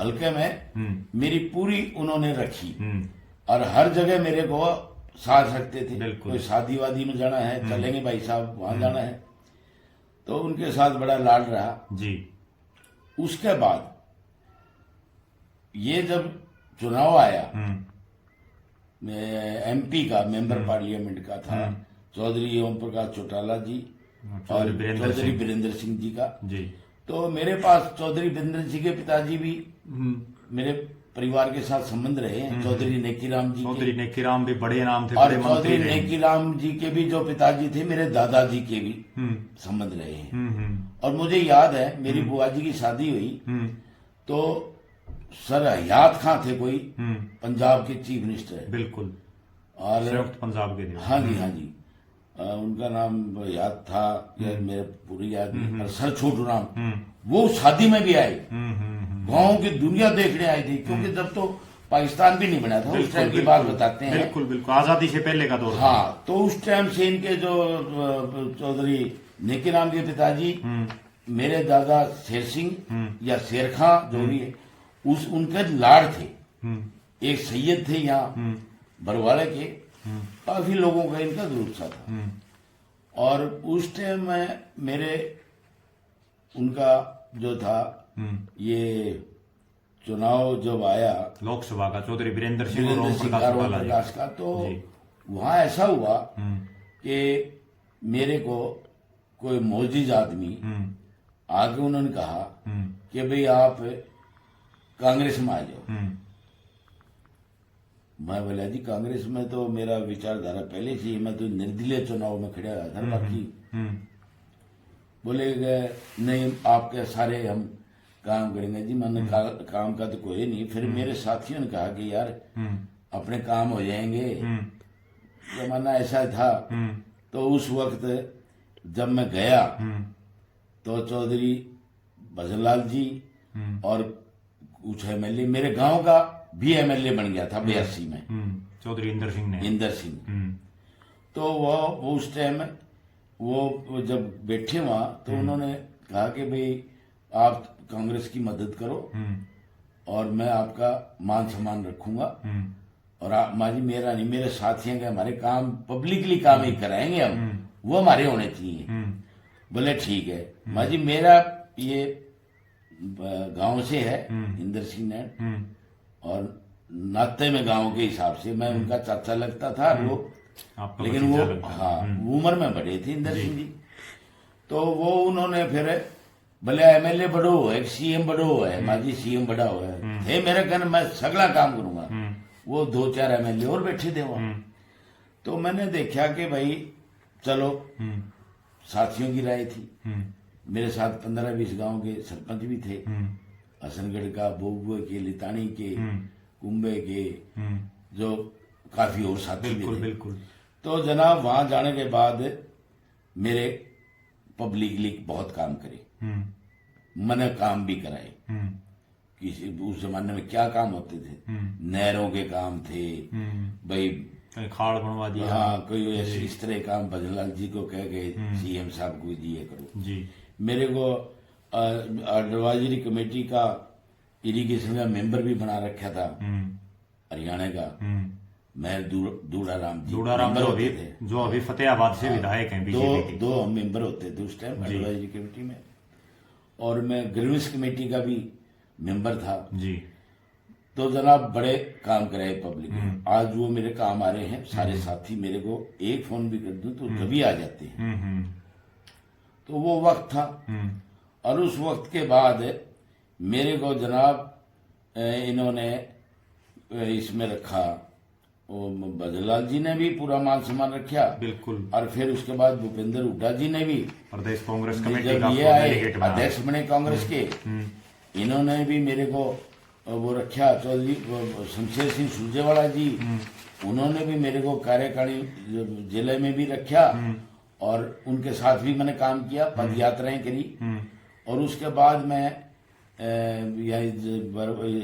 हल्के में मेरी पूरी उन्होंने रखी। और हर जगह मेरे को साथ रखते थे। कोई शादी वादी में जाना है, चलेंगे भाई साहब, वहां जाना है, तो उनके साथ बड़ा लाड रहा
जी।
उसके बाद ये जब चुनाव आया, एमपी का मेंबर पार्लियामेंट का था, चौधरी ओम प्रकाश चौटाला जी और चौधरी वीरेंद्र सिंह जी का
जी।
तो मेरे पास चौधरी वीरेंद्र सिंह के पिताजी भी मेरे परिवार के साथ संबंध रहे हैं। चौधरी नेकीराम जी,
चौधरी नेकीराम भी बड़े नाम थे,
और चौधरी नेकीराम जी के भी जो पिताजी थे मेरे दादाजी के भी संबंध रहे हैं। और मुझे याद है मेरी बुआ जी की शादी हुई तो सर हयात खां थे कोई पंजाब के चीफ मिनिस्टर,
बिल्कुल,
और
संयुक्त पंजाब के।
हाँ जी उनका नाम याद था या मेरे पूरी याद नहीं, और सर छोटू राम, वो शादी में भी आए, गाँव की दुनिया देखने आई थी, क्योंकि जब तो पाकिस्तान भी नहीं बना था, उस टाइम की बात बताते हैं।
बिल्कुल, आजादी से पहले का दौर।
हाँ, तो उस टाइम से इनके जो चौधरी नेकीराम के पिताजी मेरे दादा शेर सिंह या शेर खां जो भी है, उनके लाड़ थे। एक सैयद थे यहाँ बरवाड़े के, काफी लोगों का इनका उत्साह था। और उस टाइम में मेरे उनका जो था ये चुनाव जब आया
लोकसभा का चौधरी वीरेंद्र सिंह और ओम
वीरेंद्र सिंह
प्रकाश
और ओम
चौटाला जी।
प्रकाश का, तो
जी।
वहां ऐसा हुआ कि मेरे को कोई मोजिज आदमी आगे उन्होंने कहा कि भाई आप कांग्रेस में आ जाओ। मैं बोला जी कांग्रेस में तो मेरा विचारधारा पहले से ही, मैं तो निर्दलीय चुनाव में खड़ा हुआ था बाकी। बोले नहीं आपके सारे हम काम करेंगे जी। मैंने काम का तो कोई नहीं। फिर मेरे साथियों ने कहा कि यार अपने काम हो जाएंगे, जमाना ऐसा था। तो उस वक्त जब मैं गया तो चौधरी भजनलाल जी और कुछ एमएलए, मेरे गांव का भी एमएलए बन गया था 82 में,
चौधरी इंदर सिंह ने।
इंदर सिंह। तो वो उस टाइम वो जब बैठे वहां तो उन्होंने कहा कि भाई आप कांग्रेस की मदद करो और मैं आपका मान सम्मान रखूंगा। और आप माँ जी मेरा नहीं, मेरे साथियों के, हमारे काम पब्लिकली काम ही कराएंगे हम, वो हमारे होने चाहिए। बोले ठीक है माँ जी, मेरा ये गांव से है इंदर सिंह ने, और नाते में गांव के हिसाब से मैं उनका चाचा लगता था वो, लेकिन वो हाँ उम्र में बड़े थे इंदर सिंह जी। तो वो उन्होंने फिर भले एमएलए बड़ो है, सीएम बड़ो है, माजी सीएम बड़ा हुआ है थे मेरे कहने मैं सगला काम करूंगा। वो 2-4 एमएलए और बैठे थे वहां। तो मैंने देखा कि भाई चलो, साथियों की राय थी। मेरे साथ 15-20 गांव के सरपंच भी थे, हसनगढ़ का, बोबुए के, लितानी के, कुंबे के, जो काफी और साथी भी थे।
बिल्कुल।
तो जनाब वहां जाने के बाद मेरे पब्लिकली बहुत काम करे, मैंने काम भी कराए। किसी उस जमाने में क्या काम होते थे, नहरों के काम थे भाई,
खाड़ बनवा दिया।
हाँ कोई ऐसे इस तरह काम भजनलाल जी को कह गए सीएम साहब को दिए करो
जी।
मेरे को एडवाइजरी कमेटी का इरिगेशन का मेंबर भी बना रखा था हरियाणा का। मैं दूड़ाराम जी
दूड़ाराम जो अभी फतेहाबाद से विधायक हैं बीजेपी के।
दो हम मेंबर होते थे उस टाइम एडवाइजरी कमेटी में। और मैं ग्रीवेंस कमेटी का भी मेंबर था जी। तो जनाब बड़े काम कराए पब्लिक में। आज वो मेरे काम आ रहे हैं सारे साथी, मेरे को एक फोन भी कर दूं तो कभी आ जाते हैं। तो वो वक्त था। और उस वक्त के बाद मेरे को जनाब इन्होंने इसमें रखा, भजनलाल जी ने भी पूरा मान सम्मान रखा बिल्कुल। और फिर उसके बाद भूपेंद्र हुड्डा जी ने भी
प्रदेश कांग्रेस कमेटी
जब ये आए अध्यक्ष बने कांग्रेस के, इन्होंने भी मेरे को वो रखा। चौधरी शमशेर सिंह सुरजेवाला जी, उन्होंने भी मेरे को कार्यकारिणी जिले में भी रखा और उनके साथ भी मैंने काम किया, पद यात्राएं करी। और उसके बाद मैं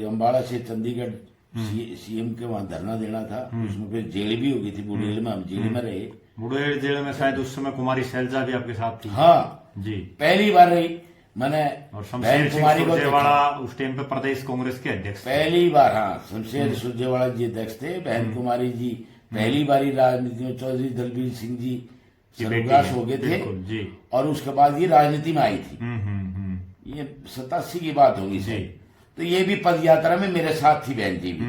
अम्बाड़ा से चंडीगढ़ सीएम के वहां धरना देना था। उसमें फिर जेल भी हो गई थी, बुढ़ेल में हम जेल में रहे।
बुढ़ेल जेल में शायद उस समय कुमारी शैलजा भी आपके साथ थी।
हाँ जी, पहली बार रही मैंने। और
शमशेर कुमारी सुरजेवाला उस टाइम पे प्रदेश कांग्रेस के अध्यक्ष
पहली बार। हाँ शमशेर सुरजेवाला जी अध्यक्ष थे, बहन कुमारी जी पहली बारी राजनीति में, चौधरी दलबीर सिंह जी सर्वग्रास हो गए थे और उसके बाद ये राजनीति में आई थी। ये 87 की बात होगी सर। तो ये भी पद यात्रा में मेरे साथ थी बहन जी भी।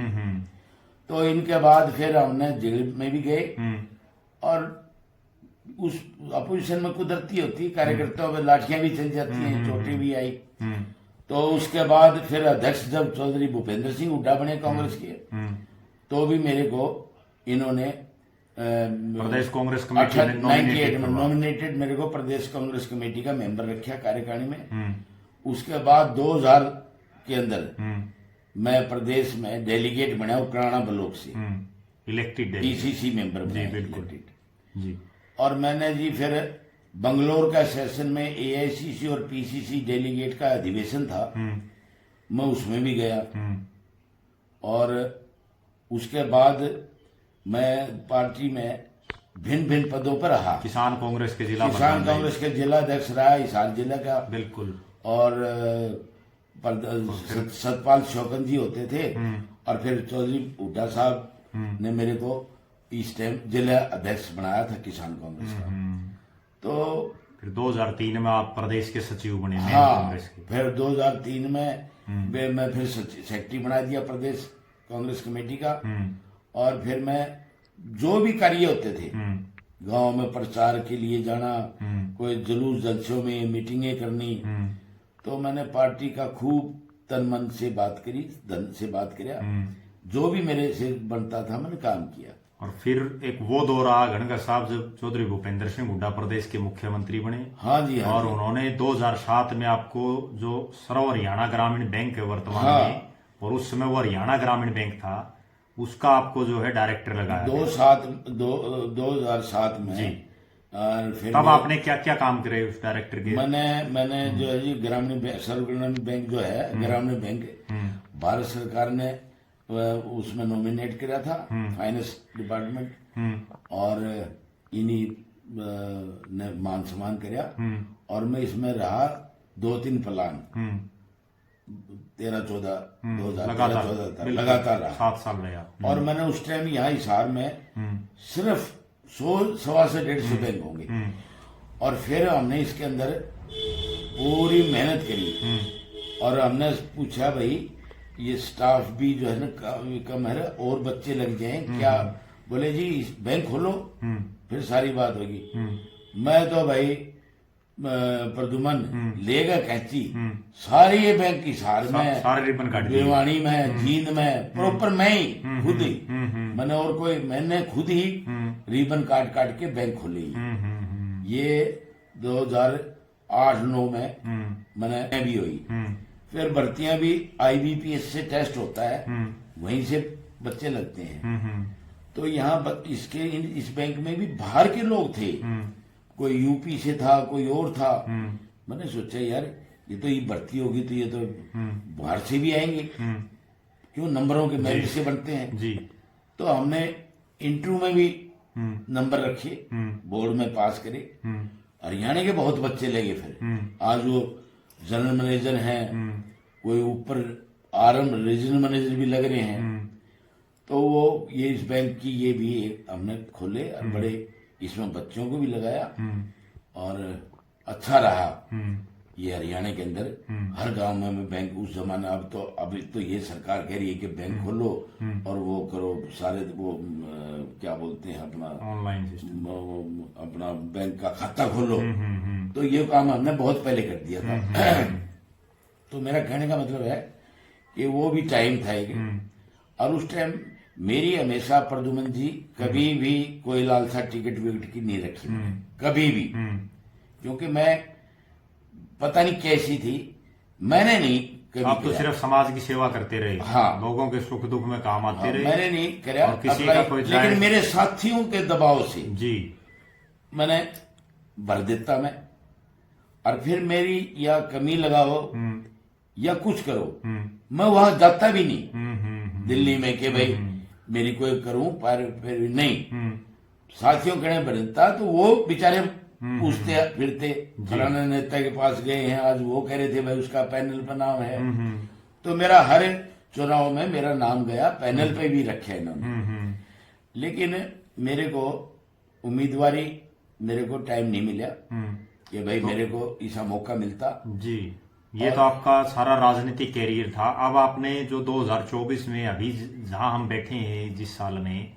तो इनके बाद फिर हमने जेल में भी गए और उस अपोजिशन में कुदरती होती, कार्यकर्ताओं में लाठियां भी चल जाती हैं, चोटें भी आई। तो उसके बाद फिर अध्यक्ष जब चौधरी भूपेंद्र सिंह हुड्डा बने कांग्रेस के, तो भी मेरे को इन्होंने
प्रदेश कांग्रेस कमेटी ने
नॉमिनेटेड मेरे को प्रदेश कांग्रेस कमेटी का मेंबर रखा कार्यकारिणी में। उसके बाद 2000 के अंदर मैं प्रदेश में डेलीगेट बना उपराणा ब्लॉक से,
इलेक्टेड
पीसीसी मेंबर बना
जी।
और मैंने जी फिर बंगलोर का सेशन में एआईसीसी और पीसीसी डेलीगेट का अधिवेशन था, मैं उसमें भी गया। और उसके बाद मैं पार्टी में भिन्न भिन्न पदों पर रहा।
किसान कांग्रेस के
जिला अध्यक्ष रहा हिसार जिला का
बिल्कुल।
और सतपाल शौकन जी होते थे। और फिर चौधरी हुड्डा साहब ने मेरे को इस टाइम जिला अध्यक्ष बनाया था किसान कांग्रेस का। तो
फिर 2003 में आप प्रदेश के सचिव बने मेन
हाँ,
कांग्रेस के।
फिर 2003 में मैं फिर सेक्रेटरी बना दिया प्रदेश कांग्रेस कमेटी का। और फिर मैं जो भी कार्य होते थे गांव में प्रचार के लिए जाना, कोई जुलूस जलसों में मीटिंगें करनी, तो मैंने पार्टी का खूब तन मन से बात करी, धन से बात किया, जो भी मेरे से बनता था मैंने काम किया।
और फिर एक वो दौर आ घनगर साहब जब चौधरी भूपेंद्र सिंह हुड्डा प्रदेश के मुख्यमंत्री बने।
हाँ जी, हाँ
और
जी।
उन्होंने 2007 में आपको जो सर्व हरियाणा ग्रामीण बैंक है वर्तमान
हाँ।
में, और उस समय वो हरियाणा ग्रामीण बैंक था, उसका आपको जो है डायरेक्टर लगाया।
2007 में
जी।
और फिर
तब आपने क्या क्या काम करे उस डायरेक्टर के?
मैंने जो है जी ग्रामीण बैंक, सर्व ग्रामीण बैंक जो है ग्रामीण बैंक, भारत सरकार ने उसमें नॉमिनेट किया था, फाइनेंस डिपार्टमेंट, और इन्हीं ने मान सम्मान किया। और मैं इसमें रहा 2-3 प्लान, 13-14 2013-14 तक लगातार रहा।
7 साल रहा।
और मैंने उस टाइम यहाँ हिसार में सिर्फ 100 से 150 बैंक होंगे। और फिर हमने इसके अंदर पूरी मेहनत करी और हमने पूछा भाई ये स्टाफ भी जो है ना कम है, और बच्चे लग जाएं क्या? बोले जी बैंक खोलो फिर सारी बात होगी। मैं तो भाई प्रदुमन लेगा कैंची, सारे ये बैंक हिसार में,
सारे रिबन काट दिए।
भिवानी में, जींद में, प्रॉपर मैं ही खुद ही, मैंने खुद ही रिबन काट काट के बैंक खोली। ये 2008-9 में मैंने भी हुई। फिर भर्तियां भी IBPS से टेस्ट होता है, वहीं से बच्चे लगते हैं। तो यहाँ इस बैंक में भी बाहर के लोग थे, कोई यूपी से था, कोई और था। मैंने सोचा यार ये तो ये भर्ती होगी तो ये तो बाहर से भी आएंगे, क्यों नंबरों के मेरिट से बनते हैं
जी।
तो हमने इंटरव्यू में भी नंबर रखे, बोर्ड में पास करे। हरियाणा के बहुत बच्चे लगे। फिर आज वो जनरल मैनेजर हैं, कोई ऊपर RM रीजनल मैनेजर भी लग रहे हैं। तो वो ये इस बैंक की ये भी हमने खोले और बड़े इसमें बच्चों को भी लगाया और अच्छा रहा। ये हरियाणा के अंदर हर गांव में बैंक उस जमाने, अभी तो ये सरकार कह रही है कि बैंक खोलो और वो करो, सारे वो क्या बोलते हैं अपना
ऑनलाइन सिस्टम,
अपना बैंक का खाता खोलो। तो ये काम हमने बहुत पहले कर दिया था। तो मेरा कहने का मतलब है कि वो भी टाइम था एक, और उस टाइम मेरी हमेशा प्रदुमन जी कभी भी कोई लालसा टिकट विकट की नहीं रखी, कभी भी। क्योंकि मैं पता नहीं कैसी थी, मैंने नहीं कभी
आप तो सिर्फ समाज की सेवा करते रहे।
हाँ,
लोगों के सुख दुख में काम आते रहे।
मैंने नहीं कराया
किसी का कोई
लेकिन मेरे साथियों के दबाव से
जी
मैंने भर देता मैं। और फिर मेरी या कमी लगाओ या कुछ करो, मैं वहां जाता भी नहीं दिल्ली में कि भाई मेरी कोई करूं, पर फिर नहीं। साथियों कहने बनता तो वो बेचारे पूछते फिरते, फलाने नेता के पास गए हैं, आज वो कह रहे थे भाई उसका पैनल पर नाम है। तो मेरा हर चुनाव में मेरा नाम गया, पैनल पे भी रखे इन्होंने। लेकिन मेरे को उम्मीदवारी, मेरे को टाइम नहीं मिला कि भाई मेरे को ऐसा मौका मिलता जी।
ये तो आपका सारा राजनीतिक कैरियर था। अब आपने जो 2024 में अभी जहां हम बैठे हैं जिस साल में,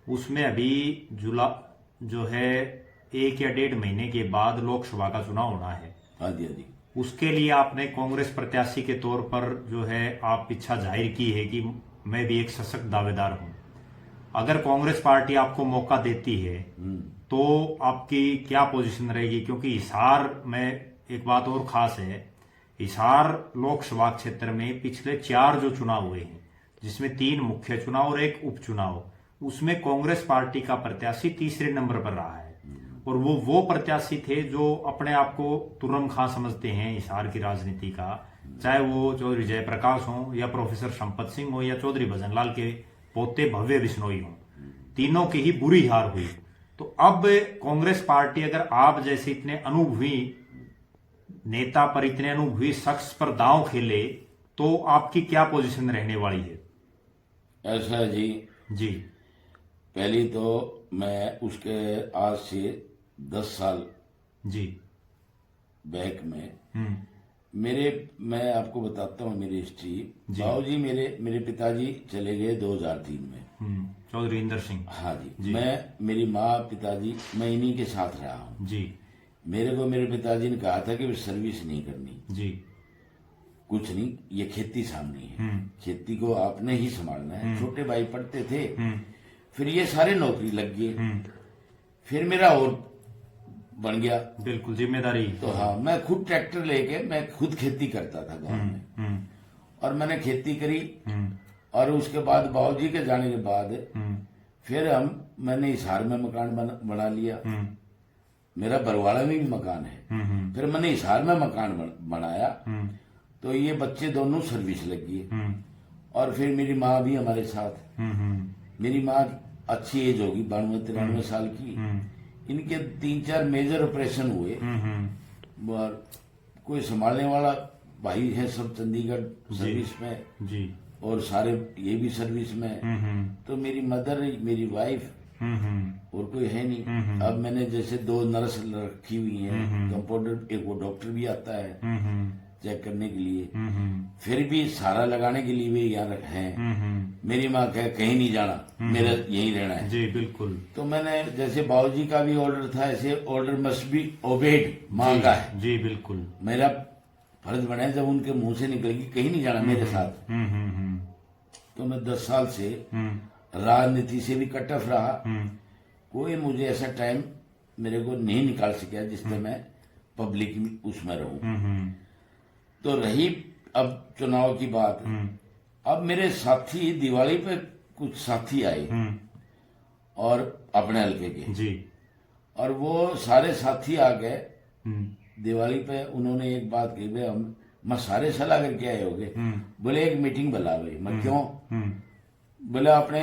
उसमें अभी जो है 1 या 1.5 महीने के बाद लोकसभा का चुनाव होना है।
हाँ जी, हाँ जी।
उसके लिए आपने कांग्रेस प्रत्याशी के तौर पर जो है आप इच्छा जाहिर की है कि मैं भी एक सशक्त दावेदार हूं। अगर कांग्रेस पार्टी आपको मौका देती है तो आपकी क्या पोजीशन रहेगी? क्योंकि हिसार में एक बात और खास है, हिसार लोकसभा क्षेत्र में पिछले 4 जो चुनाव हुए हैं, जिसमें 3 मुख्य चुनाव और 1 उपचुनाव, उसमें कांग्रेस पार्टी का प्रत्याशी तीसरे नंबर पर रहा है। और वो प्रत्याशी थे जो अपने आप को तुर्रम खां समझते हैं हिसार की राजनीति का, चाहे वो चौधरी जयप्रकाश हो या प्रोफेसर संपत सिंह हो या चौधरी भजनलाल के पोते भव्य बिश्नोई हो, तीनों की ही बुरी हार हुई। तो अब कांग्रेस पार्टी अगर आप जैसे इतने अनुभवी नेता पर, इतने अनुभवी शख्स पर दांव खेले, तो आपकी क्या पोजीशन रहने वाली है?
ऐसा जी
जी,
पहली तो मैं उसके आज से 10 साल
जी।
बैक में
हम्म।
मैं आपको बताता हूँ मेरी हिस्ट्री।
जी।
बाबूजी मेरे पिताजी चले गए 2003 में।
चौधरी इंदर सिंह।
हाँ जी,
जी।
मेरी माँ पिताजी मैं इन्हीं के साथ रहा हूँ।
जी।
मेरे पिताजी ने कहा था कि वे सर्विस नहीं करनी,
जी।
कुछ नहीं, ये खेती सामने है, खेती को आपने ही संभालना है। छोटे भाई पढ़ते थे, फिर ये सारे नौकरी लग गए, फिर मेरा और बन गया
बिल्कुल जिम्मेदारी।
तो हाँ, मैं खुद ट्रैक्टर लेके मैं खुद खेती करता था गांव में, और मैंने खेती करी। और उसके बाद बाबूजी के जाने के बाद फिर मैंने हिसार में मकान बना लिया। मेरा बरवाड़ा में भी मकान है। फिर मैंने हिसार में मकान बनाया, तो ये बच्चे दोनों सर्विस लग गए। और फिर मेरी माँ भी हमारे साथ। मेरी माँ अच्छी एज होगी, 92-93 साल की। इनके 3-4 मेजर ऑपरेशन हुए, और कोई संभालने वाला भाई है, सब चंडीगढ़ सर्विस में
जी।
और सारे ये भी सर्विस में। तो मेरी मदर, मेरी वाइफ, और कोई है नहीं। अब मैंने जैसे 2 नर्स रखी हुई हैं, कंपाउंडर, एक वो डॉक्टर भी आता है चेक करने के लिए। फिर भी सहारा लगाने के लिए भी यहाँ हैं। मेरी माँ कहीं नहीं जाना, मेरा यहीं रहना है।
जी बिल्कुल।
तो मैंने जैसे बाबूजी का भी ऑर्डर था, ऐसे ऑर्डर मस्ट बी ओबेड, माँ का है।
जी बिल्कुल।
मेरा फर्ज बना है, जब उनके मुंह से निकलेगी कहीं नहीं जाना मेरे साथ। तो मैं 10 साल से राजनीति से भी कट ऑफ रहा। कोई मुझे ऐसा टाइम मेरे को नहीं निकाल सका जिसमें मैं पब्लिक उसमें रहूं। तो रही अब चुनाव की बात, अब मेरे साथी दिवाली पे कुछ साथी आए और अपने हल्के के
जी।
और वो सारे साथी आ गए दिवाली पे। उन्होंने एक बात कही, भाई मैं सारे सलाह करके आए होगे। बोले एक मीटिंग बुला भाई। मैं क्यों? बोले अपने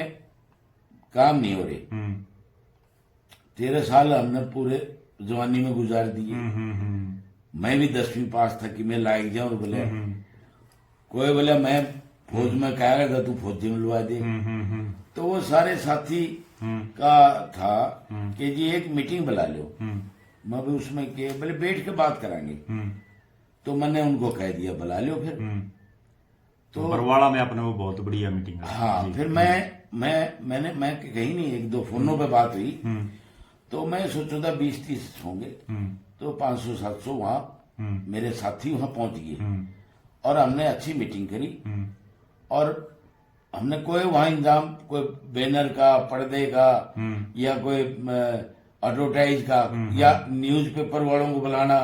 काम नहीं हो रहे। 13 साल हमने पूरे जवानी में गुजार दिए। मैं भी 10वीं पास था कि मैं लायक जाऊं। बोले कोई बोले मैं फौज में क्या था, तू फौजी में लुआ दे। तो वो सारे साथी का था कि जी एक मीटिंग बुला लो। मैं भी उसमें के बोले बैठ के बात करांगे। तो मैंने उनको कह दिया बुला लो। फिर
तो बरवाड़ा में अपने वो बहुत बढ़िया मीटिंग है।
हाँ, फिर मैं कहीं नहीं, 1-2 फोनों पे बात हुई। तो मैं सोचा था 20-30 होंगे, तो 500-700 वहां मेरे साथी वहां पहुंच गए और हमने अच्छी मीटिंग करी। और हमने कोई वहां इंतजाम, कोई बैनर का, पर्दे का, या कोई एडवर्टाइज का, या न्यूज़पेपर वालों को बुलाना,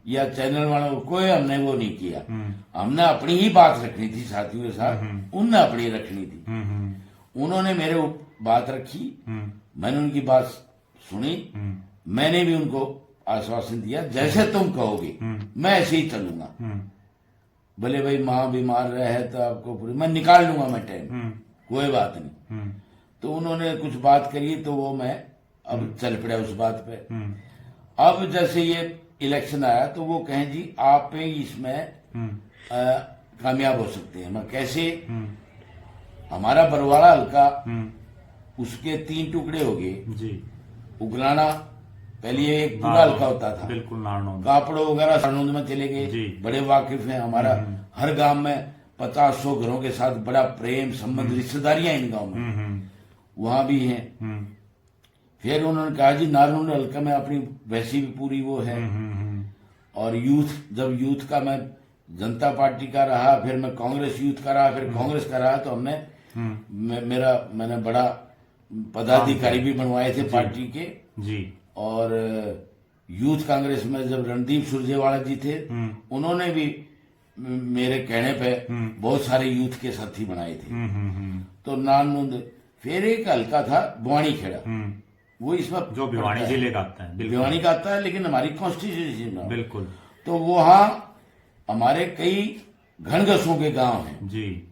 या चैनल वालों को, कोई हमने वो नहीं किया। हमने अपनी ही बात रखनी थी साथियों के साथ, उनने अपनी रखनी थी। उन्होंने मेरे बात रखी, मैंने उनकी बात सुनी। मैंने भी उनको आश्वासन दिया जैसे तुम कहोगे मैं ऐसे ही चलूंगा। बोले भाई माँ बीमार रहे तो आपको पूरी मैं निकाल लूंगा, मैं टाइम, कोई बात नहीं। तो उन्होंने कुछ बात करी, तो वो मैं अब चल पड़ा उस बात पे। अब जैसे ये इलेक्शन आया तो वो कहें जी आप इसमें कामयाब हो सकते हैं। मैं कैसे? हमारा बरवाड़ा हल्का, उसके 3 टुकड़े हो गए
जी।
उगलाना पहले एक पूरा हल्का होता था,
बिल्कुल नारनौंद,
कापड़ो वगैरह नारनौंद में चले गए। बड़े वाकिफ हैं हमारा, हर गांव में 50-100 घरों के साथ बड़ा प्रेम संबंध, रिश्तेदारियां इन गांव में, वहां भी हैं। फिर उन्होंने कहा जी नारनौंद हल्का में अपनी वैसी भी पूरी वो है। और यूथ, जब यूथ का मैं जनता पार्टी का रहा, फिर मैं कांग्रेस यूथ का रहा, फिर कांग्रेस का रहा, तो हमने मैंने बड़ा पदाधिकारी भी बनवाए थे पार्टी के
जी।
और यूथ कांग्रेस में जब रणदीप सुरजेवाला जी थे, उन्होंने भी मेरे कहने पे बहुत सारे यूथ के साथी बनाए थे। तो नारनौंद, फिर एक हल्का था बुआनी खेड़ा, वो इसमें
जो भिवानी जिले का आता है,
भिवानी का आता है, लेकिन हमारी कॉन्स्टिट्यूंसी में
बिल्कुल।
तो वहां हमारे कई घनघसों के गांव हैं जी,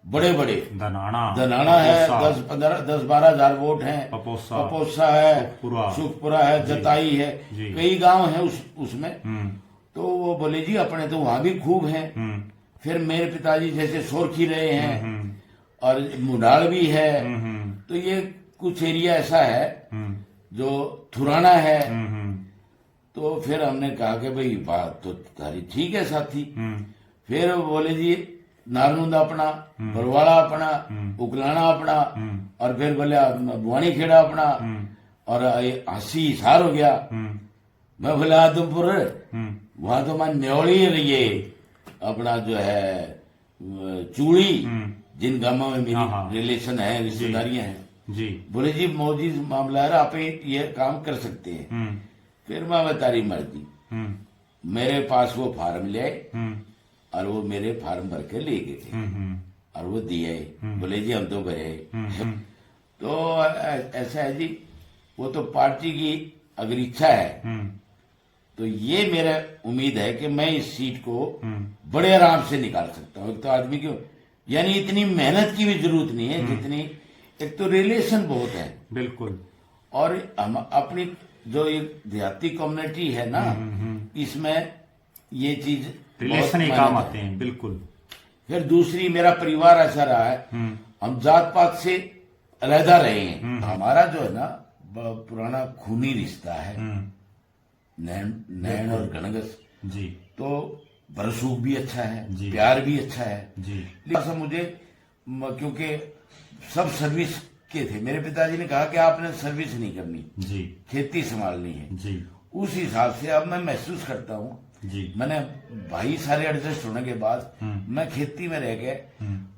बड़े बड़े। धनाना है, 10-12 हजार वोट हैं। पपोसा है, सुखपुरा है, जताई है, कई गांव हैं उसमें। तो वो बोले जी अपने तो वहां भी खूब हैं। फिर मेरे पिताजी जैसे सोरखी रहे हैं और मुंडाल भी है। तो ये कुछ एरिया ऐसा है जो थुराना है। तो फिर हमने कहा कि भाई बात तो तारी ठीक है साथी। फिर वो बोले जी नारनूंद अपना, बरवाड़ा अपना, उकलाना अपना, और फिर बोले बुआनी खेड़ा अपना, और हंसी हिसार हो गया। मैं बोले आदमपुर वहां तो मैं न्योली रही है अपना जो है चूड़ी, जिन गांवों में मेरी रिलेशन है, रिश्तेदारियां हैं
जी।
बोले जी मौजी मामला है, आप ये काम कर सकते हैं। फिर मैं तारी मर्जी, मेरे पास वो फार्म ले आए और वो मेरे फार्म भर के ले गए थे और वो दिए। बोले जी हम तो गए। तो ऐसा है जी, वो तो पार्टी की अगर इच्छा है तो ये मेरा उम्मीद है कि मैं इस सीट को बड़े आराम से निकाल सकता हूँ। एक तो आदमी की यानी इतनी मेहनत की भी जरूरत नहीं है जितनी, एक तो रिलेशन बहुत है
बिल्कुल,
और हम अपनी जो एक देहाती कम्युनिटी है ना, इसमें ये चीज
रिलेशन ही काम आते हैं। बिल्कुल।
फिर दूसरी, मेरा परिवार ऐसा रहा है, हम जात पात से अलहदा रहे हैं। हमारा जो है ना पुराना खूनी रिश्ता है, नैन और गणगस
जी।
तो बरसूख भी अच्छा है
जी।
प्यार भी अच्छा है
जी।
लेकिन मुझे क्योंकि सब सर्विस के थे, मेरे पिताजी ने कहा कि आपने सर्विस नहीं करनी
जी,
खेती संभालनी है
जी।
उस हिसाब से अब मैं महसूस करता हूँ
जी।
मैंने भाई सारे एडजस्ट होने के बाद मैं खेती में रह गए,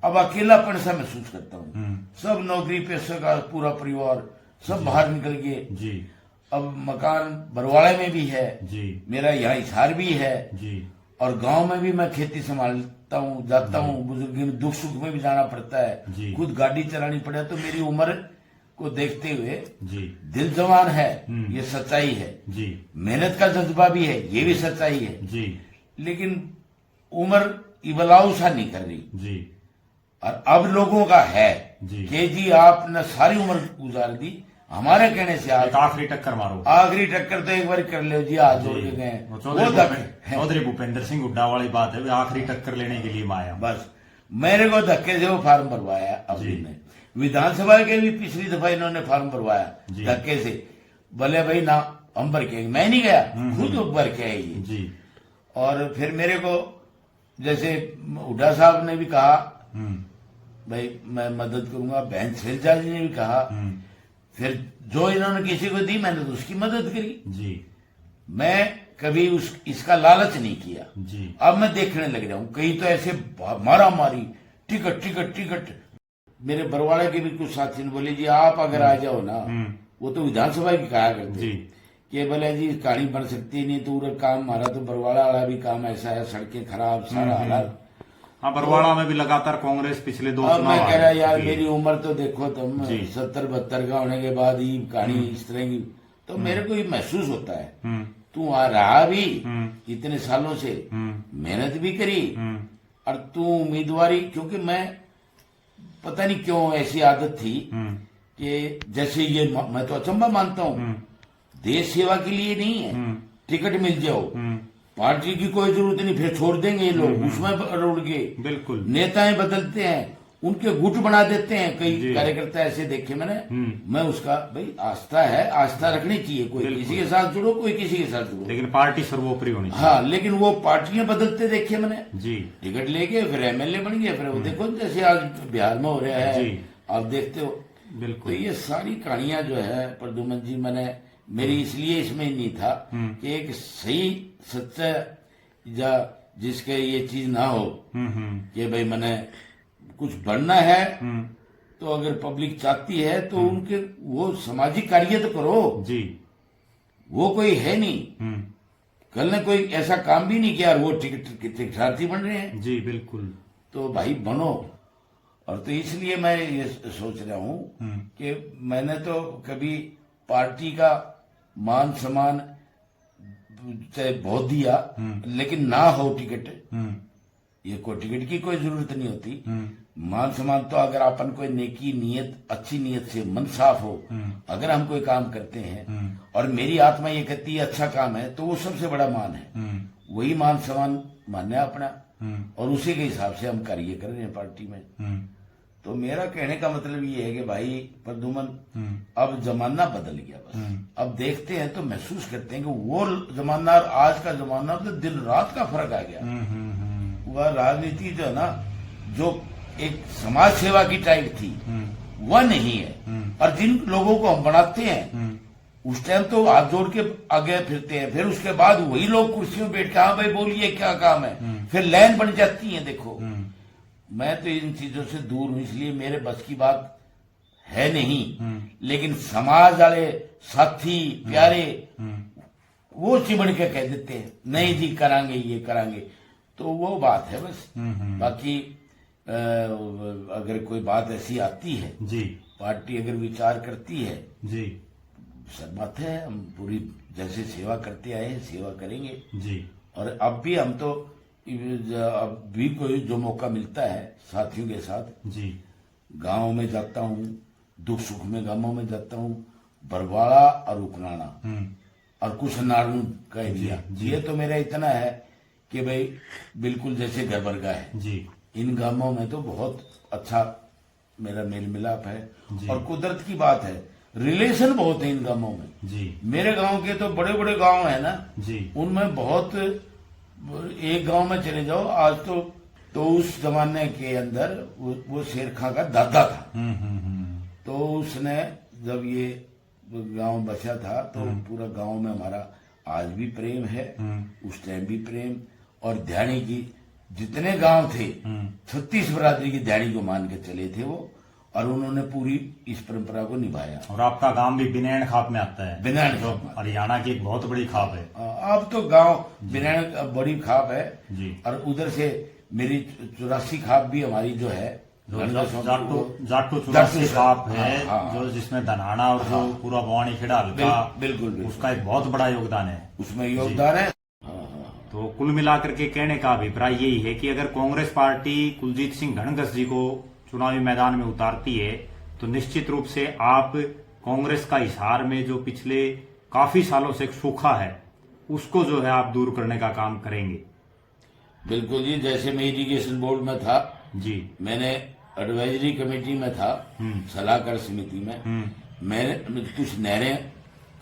अब अकेलापन सा महसूस करता हूँ। सब नौकरी पेशे का पूरा परिवार सब बाहर निकल गए
जी।
अब मकान बरवाड़े में भी है
जी।
मेरा, यहाँ हिसार भी है
जी।
और गांव में भी मैं खेती संभालता हूँ, जाता हूँ, बुजुर्ग में दुख सुख में भी जाना पड़ता
जी।
है, खुद गाड़ी चलानी पड़े। तो मेरी उम्र को देखते हुए
जी।
दिल जवान है, ये सच्चाई है
जी।
मेहनत का जज्बा भी है, ये भी सच्चाई है
जी।
लेकिन उम्र इबलाऊ सा नहीं कर रही।
जी।
और अब लोगों का है
जी।
कि जी आपने सारी उम्र गुजार दी, हमारे कहने से
एक आखिरी टक्कर मारो,
आखिरी टक्कर तो एक बार कर लो जी, हाथ जोड़ के गए। वो
चौधरी भूपेंद्र सिंह हुड्डा वाली बात है, आखिरी टक्कर लेने के लिए माया।
बस मेरे को धक्के से वो फार्म भरवाया अभी ने, विधानसभा के भी पिछली दफा इन्होंने फार्म भरवाया धक्के से। बोले भाई ना हम भर के, मैं नहीं गया, खुद भर के आई
जी।
और फिर मेरे को जैसे हुड्डा साहब ने भी कहा भाई मैं मदद करूंगा, बहन शैलजा जी ने भी कहा, फिर जो इन्होंने किसी को दी मैंने तो उसकी मदद करी
जी।
मैं कभी इसका लालच नहीं किया
जी।
अब मैं देखने लग रहा हूँ कहीं तो ऐसे मारा मारी टिकट टिकट टिकट। मेरे बरवाड़े के भी कुछ साथी ने बोले जी आप अगर आ जाओ ना, वो तो विधानसभा की कहा करते
जी
कि बोले जी कहानी बन सकती नहीं, तो काम हमारा तो बरवाड़ा वाला भी काम ऐसा है, सड़कें खराब सारा हालात।
हाँ, बरवाड़ा में भी लगातार कांग्रेस पिछले 2
अब मैं कह रहा यार मेरी उम्र तो देखो तुम,
जी।
70-72 का होने के बाद ही कहानी इस तरह की, तो मेरे को ये महसूस होता है तू आ रहा भी इतने सालों से, मेहनत भी करी, और तू उम्मीदवारी, क्योंकि मैं पता नहीं क्यों ऐसी आदत थी कि जैसे ये मैं तो अचंबा मानता हूँ, देश सेवा के लिए नहीं है टिकट मिल जाओ, पार्टी की कोई जरूरत नहीं, फिर छोड़ देंगे ये लोग उसमें रुड़ गए।
बिल्कुल।
नेताएं बदलते हैं, उनके गुट बना देते हैं, कई कार्यकर्ता ऐसे देखे मैंने। मैं उसका भाई आस्था है, आस्था रखनी चाहिए, कोई किसी के साथ जुड़ो, कोई किसी के साथ जुड़ो,
लेकिन पार्टी सर्वोपरि होनी चाहिए।
हाँ, लेकिन वो पार्टियां बदलते देखे मैंने
जी।
टिकट लेके फिर एमएलए बन गए, फिर वो देखो जैसे आज बिहार में हो रहा है आप देखते हो।
बिल्कुल।
तो ये सारी कहानियां जो है प्रद्युमन जी, मैंने मेरी इसलिए इसमें नहीं था कि एक सही सच्चा या जिसके ये चीज ना हो कि भाई मैंने कुछ बनना है, तो अगर पब्लिक चाहती है तो उनके वो सामाजिक कार्य तो करो जी। वो कोई है नहीं, कल ने कोई ऐसा काम भी नहीं किया और वो टिकटार्थी बन रहे हैं
जी। बिल्कुल।
तो भाई बनो। और तो इसलिए मैं ये सोच रहा हूं कि मैंने तो कभी पार्टी का मान सम्मान चाहे बहुत दिया, लेकिन ना हो टिकट, ये कोई टिकट की कोई जरूरत नहीं होती। मान सम्मान तो अगर अपन कोई नेकी नीयत, अच्छी नीयत से मन साफ हो, अगर हम कोई काम करते हैं और मेरी आत्मा ये कहती है अच्छा काम है, तो वो सबसे बड़ा मान है। वही मान सम्मान मानना अपना, और उसी के हिसाब से हम कार्य कर रहे हैं पार्टी में। तो मेरा कहने का मतलब ये है कि भाई प्रद्युमन, अब जमाना बदल गया। बस अब देखते हैं तो महसूस करते हैं कि वो जमाना और आज का जमाना तो दिन रात का फर्क आ गया। वह राजनीति जो है ना, जो एक समाज सेवा की टाइप थी, वह नहीं है। और जिन लोगों को हम बनाते हैं उस टाइम तो हाथ जोड़ के आगे फिरते हैं, फिर उसके बाद वही लोग कुर्सियों में बैठ के हाँ भाई बोलिए क्या काम है, फिर लाइन बन जाती है। देखो मैं तो इन चीजों से दूर हूं, इसलिए मेरे बस की बात है नहीं। लेकिन समाज वाले साथी प्यारे वो चिमड़ के कह देते हैं नहीं जी करांगे ये करांगे, तो वो बात है बस। बाकी अगर कोई बात ऐसी आती है
जी,
पार्टी अगर विचार करती है
जी,
सहमत है, हम पूरी जैसे सेवा करते आए हैं सेवा करेंगे
जी।
और अब भी हम तो अब भी कोई जो मौका मिलता है साथियों के साथ
जी,
गांव में जाता हूँ, दुख सुख में गांवों में जाता हूँ, बरवाड़ा और उकनाना और कुछ नारू का एरिया, ये तो मेरा इतना है कि भाई बिल्कुल जैसे घर वर्गा है
जी।
इन गांवों में तो बहुत अच्छा मेरा मेल मिलाप है। और कुदरत की बात है, रिलेशन बहुत है इन गांवों में
जी।
मेरे गांव के तो बड़े बड़े गांव है ना
जी,
उनमें बहुत, एक गांव में चले जाओ आज तो उस जमाने के अंदर वो शेर खां का दादा था। तो उसने जब ये गांव बचा था तो पूरा गांव में हमारा आज भी प्रेम है, उस टाइम भी प्रेम। और ध्यानी की जितने गांव थे 36 बरादरी की ध्यानी को मान के चले थे वो, और उन्होंने पूरी इस परंपरा को निभाया।
और आपका गांव भी बिनैन खाप में आता है,
बिनैन
जो
खाप में।
हरियाणा की एक बहुत बड़ी खाप है।
अब तो गांव बिनैन बड़ी खाप है
जी।
और उधर से मेरी 84 खाप भी हमारी जो है
जाटो चुरासी खाप है,
हाँ।
जो जिसमें धनाना और जो पूरा बवानी खेड़ा हल्का,
बिल्कुल
उसका एक बहुत बड़ा योगदान है,
उसमें योगदान है।
तो कुल मिलाकर के कहने का अभिप्राय यही है कि अगर कांग्रेस पार्टी कुलजीत सिंह धनगस जी को चुनावी मैदान में उतारती है तो निश्चित रूप से आप कांग्रेस का हिसार में जो पिछले काफी सालों से एक सूखा है उसको जो है आप दूर करने का काम करेंगे।
बिल्कुल जी, जैसे मैं इरिगेशन बोर्ड में था
जी,
मैंने एडवाइजरी कमेटी में था, सलाहकार समिति में मैंने कुछ नहरें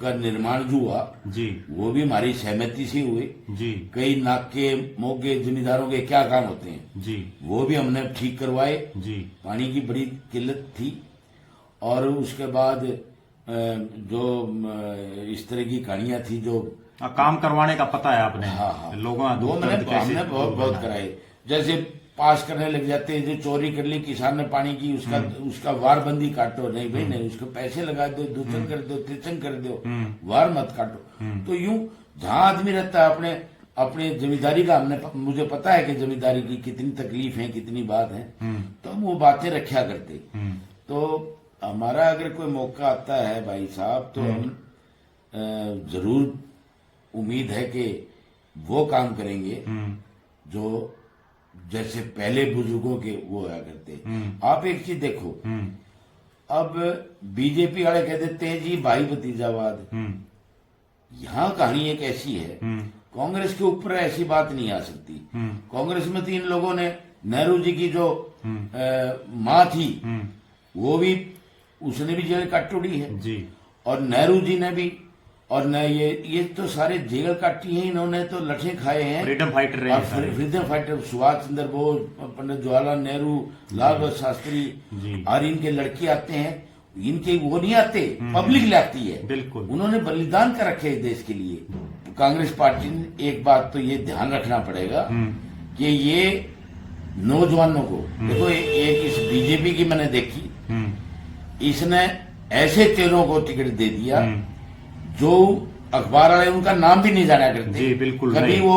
का निर्माण जो हुआ
जी,
वो भी हमारी सहमति से हुए
जी,
कई नाके मोगे जमींदारों के क्या काम होते हैं
जी,
वो भी हमने ठीक करवाए
जी,
पानी की बड़ी किल्लत थी। और उसके बाद जो इस तरह की कहानियां थी जो
काम करवाने का पता है आपने।
हाँ।
लोगों
वो हमने बहुत कराए, जैसे पास करने लग जाते हैं, जो चोरी कर ली किसान ने पानी की उसका वारबंदी काटो, नहीं भाई नहीं, उसको पैसे लगा दो, दूचन कर दो, त्रिचन कर दो, वार मत काटो। तो यूं जहां आदमी रहता है अपने जमींदारी का, मुझे पता है कि जमींदारी की कितनी तकलीफ है, कितनी बात है, तो हम वो बातें रखा करते। तो हमारा अगर कोई मौका आता है भाई साहब तो हम जरूर उम्मीद है कि वो काम करेंगे जो जैसे पहले बुजुर्गों के वो हुआ करते। आप एक चीज देखो, अब बीजेपी वाले कह देते हैं जी भाई भतीजावाद, यहाँ कहानी एक ऐसी है, कांग्रेस के ऊपर ऐसी बात नहीं आ सकती। कांग्रेस में 3 लोगों ने, नेहरू जी की जो माँ थी वो भी, उसने भी जेल काटी है
जी, और
नेहरू जी ने भी, और न ये तो सारे जेल काटी है, इन्होंने तो लठे खाए हैं,
फ्रीडम फाइटर रहे हैं।
फ्रीडम फाइटर सुभाष चंद्र बोस, पंडित जवाहरलाल नेहरू, लाल बहादुर शास्त्री, और इनके लड़के आते हैं, इनके वो नहीं आते, पब्लिक ले आती है।
बिल्कुल,
उन्होंने बलिदान कर रखे है देश के लिए। कांग्रेस पार्टी ने एक बात तो ये ध्यान रखना पड़ेगा कि ये नौजवानों को देखो, एक इस बीजेपी की मैंने देखी, इसने ऐसे चेलों को टिकट दे दिया जो अखबार वाले उनका नाम भी नहीं जाना करते।
जी, बिल्कुल
कभी वो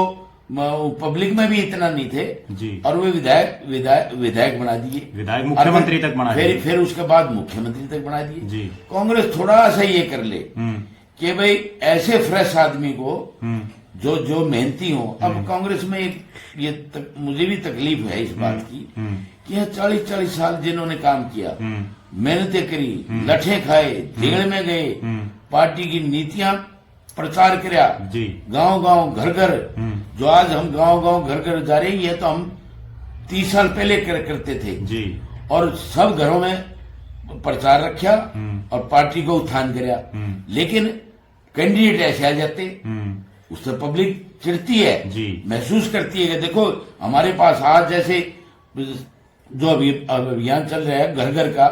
पब्लिक में भी इतना नहीं थे
जी,
और वे विधायक बना दिए,
विधायक मुख्यमंत्री तक बना दिए,
फिर उसके बाद मुख्यमंत्री तक बना दिए जी। कांग्रेस थोड़ा सा ये कर ले कि भाई ऐसे फ्रेश आदमी को जो मेहनती हो। अब कांग्रेस में मुझे भी तकलीफ है इस बात की कि यहाँ 40-40 साल जिन्होंने काम किया, मेहनतें करी, लठे खाए, जेल में गए, पार्टी की नीतियां प्रचार किया, गांव-गांव घर-घर, जो आज हम गांव-गांव घर-घर जा रही है तो हम 30 साल पहले करते थे जी। और सब घरों में प्रचार रखा और पार्टी को उत्थान कराया। लेकिन कैंडिडेट ऐसे आ जाते, उससे पब्लिक चिढ़ती है, महसूस करती है कि देखो हमारे पास आज जैसे जो अभी अभियान चल रहा है घर घर का,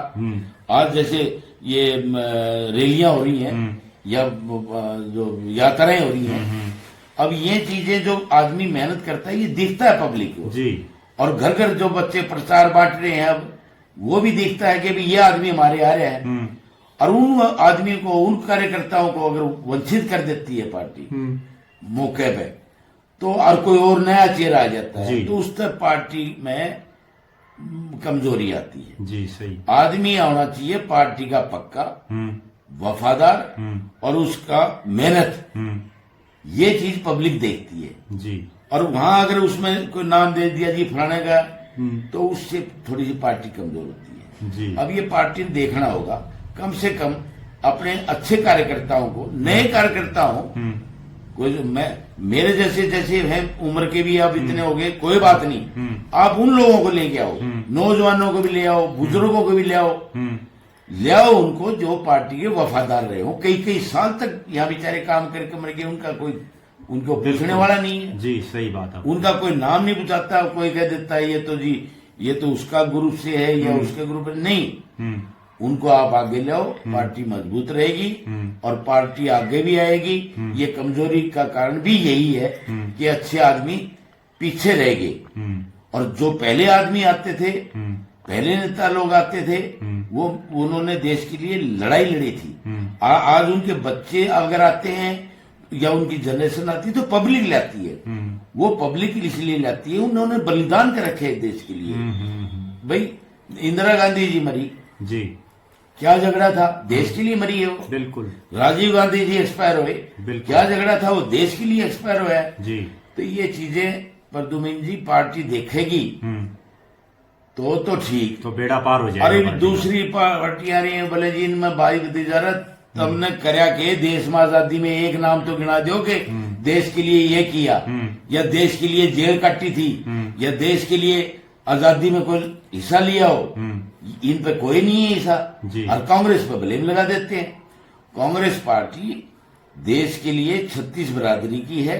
आज जैसे ये रैलियां हो रही हैं या जो यात्राएं हो रही हैं, अब ये चीजें जो आदमी मेहनत करता है ये दिखता है पब्लिक को जी। और घर घर जो बच्चे प्रचार बांट रहे हैं अब वो भी दिखता है कि भी ये आदमी हमारे आ रहे हैं। और उन आदमी को, उन कार्यकर्ताओं को अगर वंचित कर देती है पार्टी मौके पे, तो और कोई और नया चेहरा आ जाता है तो उस तरह पार्टी में कमजोरी आती है जी। सही आदमी आना चाहिए पार्टी का पक्का, वफादार और उसका मेहनत, ये चीज पब्लिक देखती है जी। और वहां अगर उसमें कोई नाम दे दिया जी फलाने का, तो उससे थोड़ी सी पार्टी कमजोर होती है जी। अब ये पार्टी ने देखना होगा, कम से कम अपने अच्छे कार्यकर्ताओं को, नए कार्यकर्ताओं कोई मेरे जैसे हैं उम्र के भी आप इतने हो गए, कोई बात नहीं, आप उन लोगों को लेके आओ, नौजवानों को भी ले आओ, बुजुर्गों को भी ले आओ, ले आओ उनको जो पार्टी के वफादार रहे हो, कई कई साल तक यहाँ बेचारे काम करके मर गए, उनका कोई उनको पूछने वाला नहीं है जी। सही बात है, उनका कोई नाम नहीं पूछाता, कोई कह देता है ये तो जी ये तो उसका ग्रुप से है या उसके ग्रुप से नहीं। उनको आप आगे ले आओ, पार्टी मजबूत रहेगी और पार्टी आगे भी आएगी। ये कमजोरी का कारण भी यही है कि अच्छे आदमी पीछे रह गए और जो पहले आदमी आते थे, पहले नेता लोग आते थे, वो उन्होंने देश के लिए लड़ाई लड़ी थी। आज उनके बच्चे अगर आते हैं या उनकी जनरेशन आती है तो पब्लिक लाती है, वो पब्लिक इसलिए लाती है, उन्होंने बलिदान कर रखे है देश के लिए। भाई इंदिरा गांधी जी मरी जी, क्या झगड़ा था, देश के लिए मरी है वो। बिल्कुल। राजीव गांधी जी एक्सपायर हुए, क्या झगड़ा था, वो देश के लिए एक्सपायर हुआ है जी। तो ये चीजें प्रद्युम्न जी पार्टी देखेगी तो ठीक, तो बेड़ा पार हो जाएगा। अरे दूसरी पार्टी आ रही है, बोले जी इनमें भाई तिजारत तुमने करया के देश में आजादी में एक नाम तो गिना दो कि देश के लिए ये किया, या देश के लिए जेल काटी थी, या देश के लिए आजादी में कोई हिस्सा लिया हो। इन पे कोई नहीं है हिस्सा और कांग्रेस पे ब्लेम लगा देते हैं। कांग्रेस पार्टी देश के लिए 36 बिरादरी की है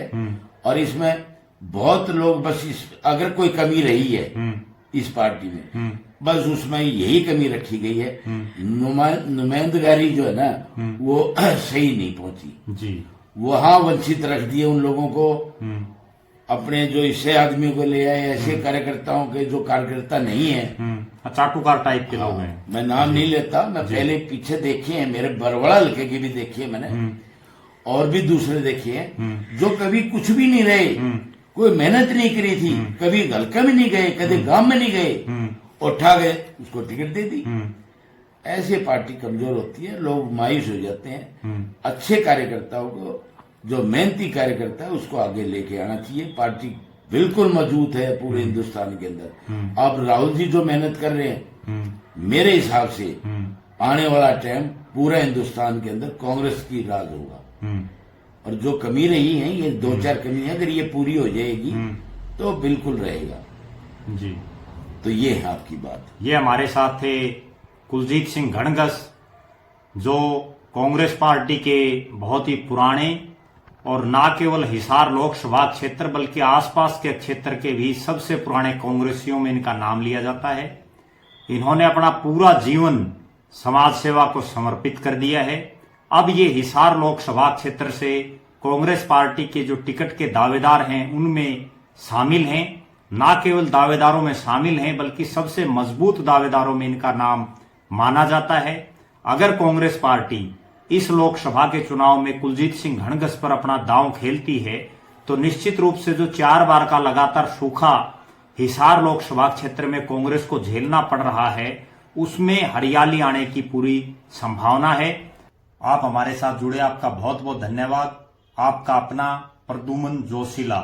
और इसमें बहुत लोग बस अगर कोई कमी रही है इस पार्टी में, बस उसमें यही कमी रखी गई है, नुमाइंदगारी जो है ना वो सही नहीं पहुंची जी। वहां वंचित रख दिए उन लोगों को, अपने जो इससे आदमियों को ले आए, ऐसे कार्यकर्ताओं के जो कार्यकर्ता नहीं है, चाटुकार टाइप के लोग हैं। मैं नाम नहीं लेता, मैं पहले पीछे देखे हैं, मेरे बरवाड़ा हल्के के भी देखे मैंने और भी दूसरे देखे हैं जो कभी कुछ भी नहीं रहे, कोई मेहनत नहीं करी थी, कभी हल्का में नहीं गए, कभी गांव में नहीं गए, उठा गए उसको टिकट दे दी। ऐसे पार्टी कमजोर होती है, लोग मायूस हो जाते हैं। अच्छे कार्यकर्ताओं को, जो मेहनती कार्यकर्ता है उसको आगे लेके आना चाहिए। पार्टी बिल्कुल मजबूत है पूरे हिंदुस्तान के अंदर। अब राहुल जी जो मेहनत कर रहे हैं, मेरे हिसाब से आने वाला टाइम पूरा हिंदुस्तान के अंदर कांग्रेस की राज होगा। और जो कमी रही है, ये 2-4 कमी है, अगर ये पूरी हो जाएगी तो बिल्कुल रहेगा जी। तो ये है आपकी बात।
ये हमारे साथ थे कुलजीत सिंह घणगस, जो कांग्रेस पार्टी के बहुत ही पुराने और ना केवल हिसार लोकसभा क्षेत्र बल्कि आसपास के क्षेत्र के भी सबसे पुराने कांग्रेसियों में इनका नाम लिया जाता है। इन्होंने अपना पूरा जीवन समाज सेवा को समर्पित कर दिया है। अब ये हिसार लोकसभा क्षेत्र से कांग्रेस पार्टी के जो टिकट के दावेदार हैं उनमें शामिल हैं। ना केवल दावेदारों में शामिल हैं बल्कि सबसे मजबूत दावेदारों में इनका नाम माना जाता है। अगर कांग्रेस पार्टी इस लोकसभा के चुनाव में कुलजीत सिंह घणगस पर अपना दांव खेलती है तो निश्चित रूप से जो 4 बार का लगातार सूखा हिसार लोकसभा क्षेत्र में कांग्रेस को झेलना पड़ रहा है, उसमें हरियाली आने की पूरी संभावना है। आप हमारे साथ जुड़े, आपका बहुत बहुत धन्यवाद। आपका अपना प्रद्युम्न जोशीला।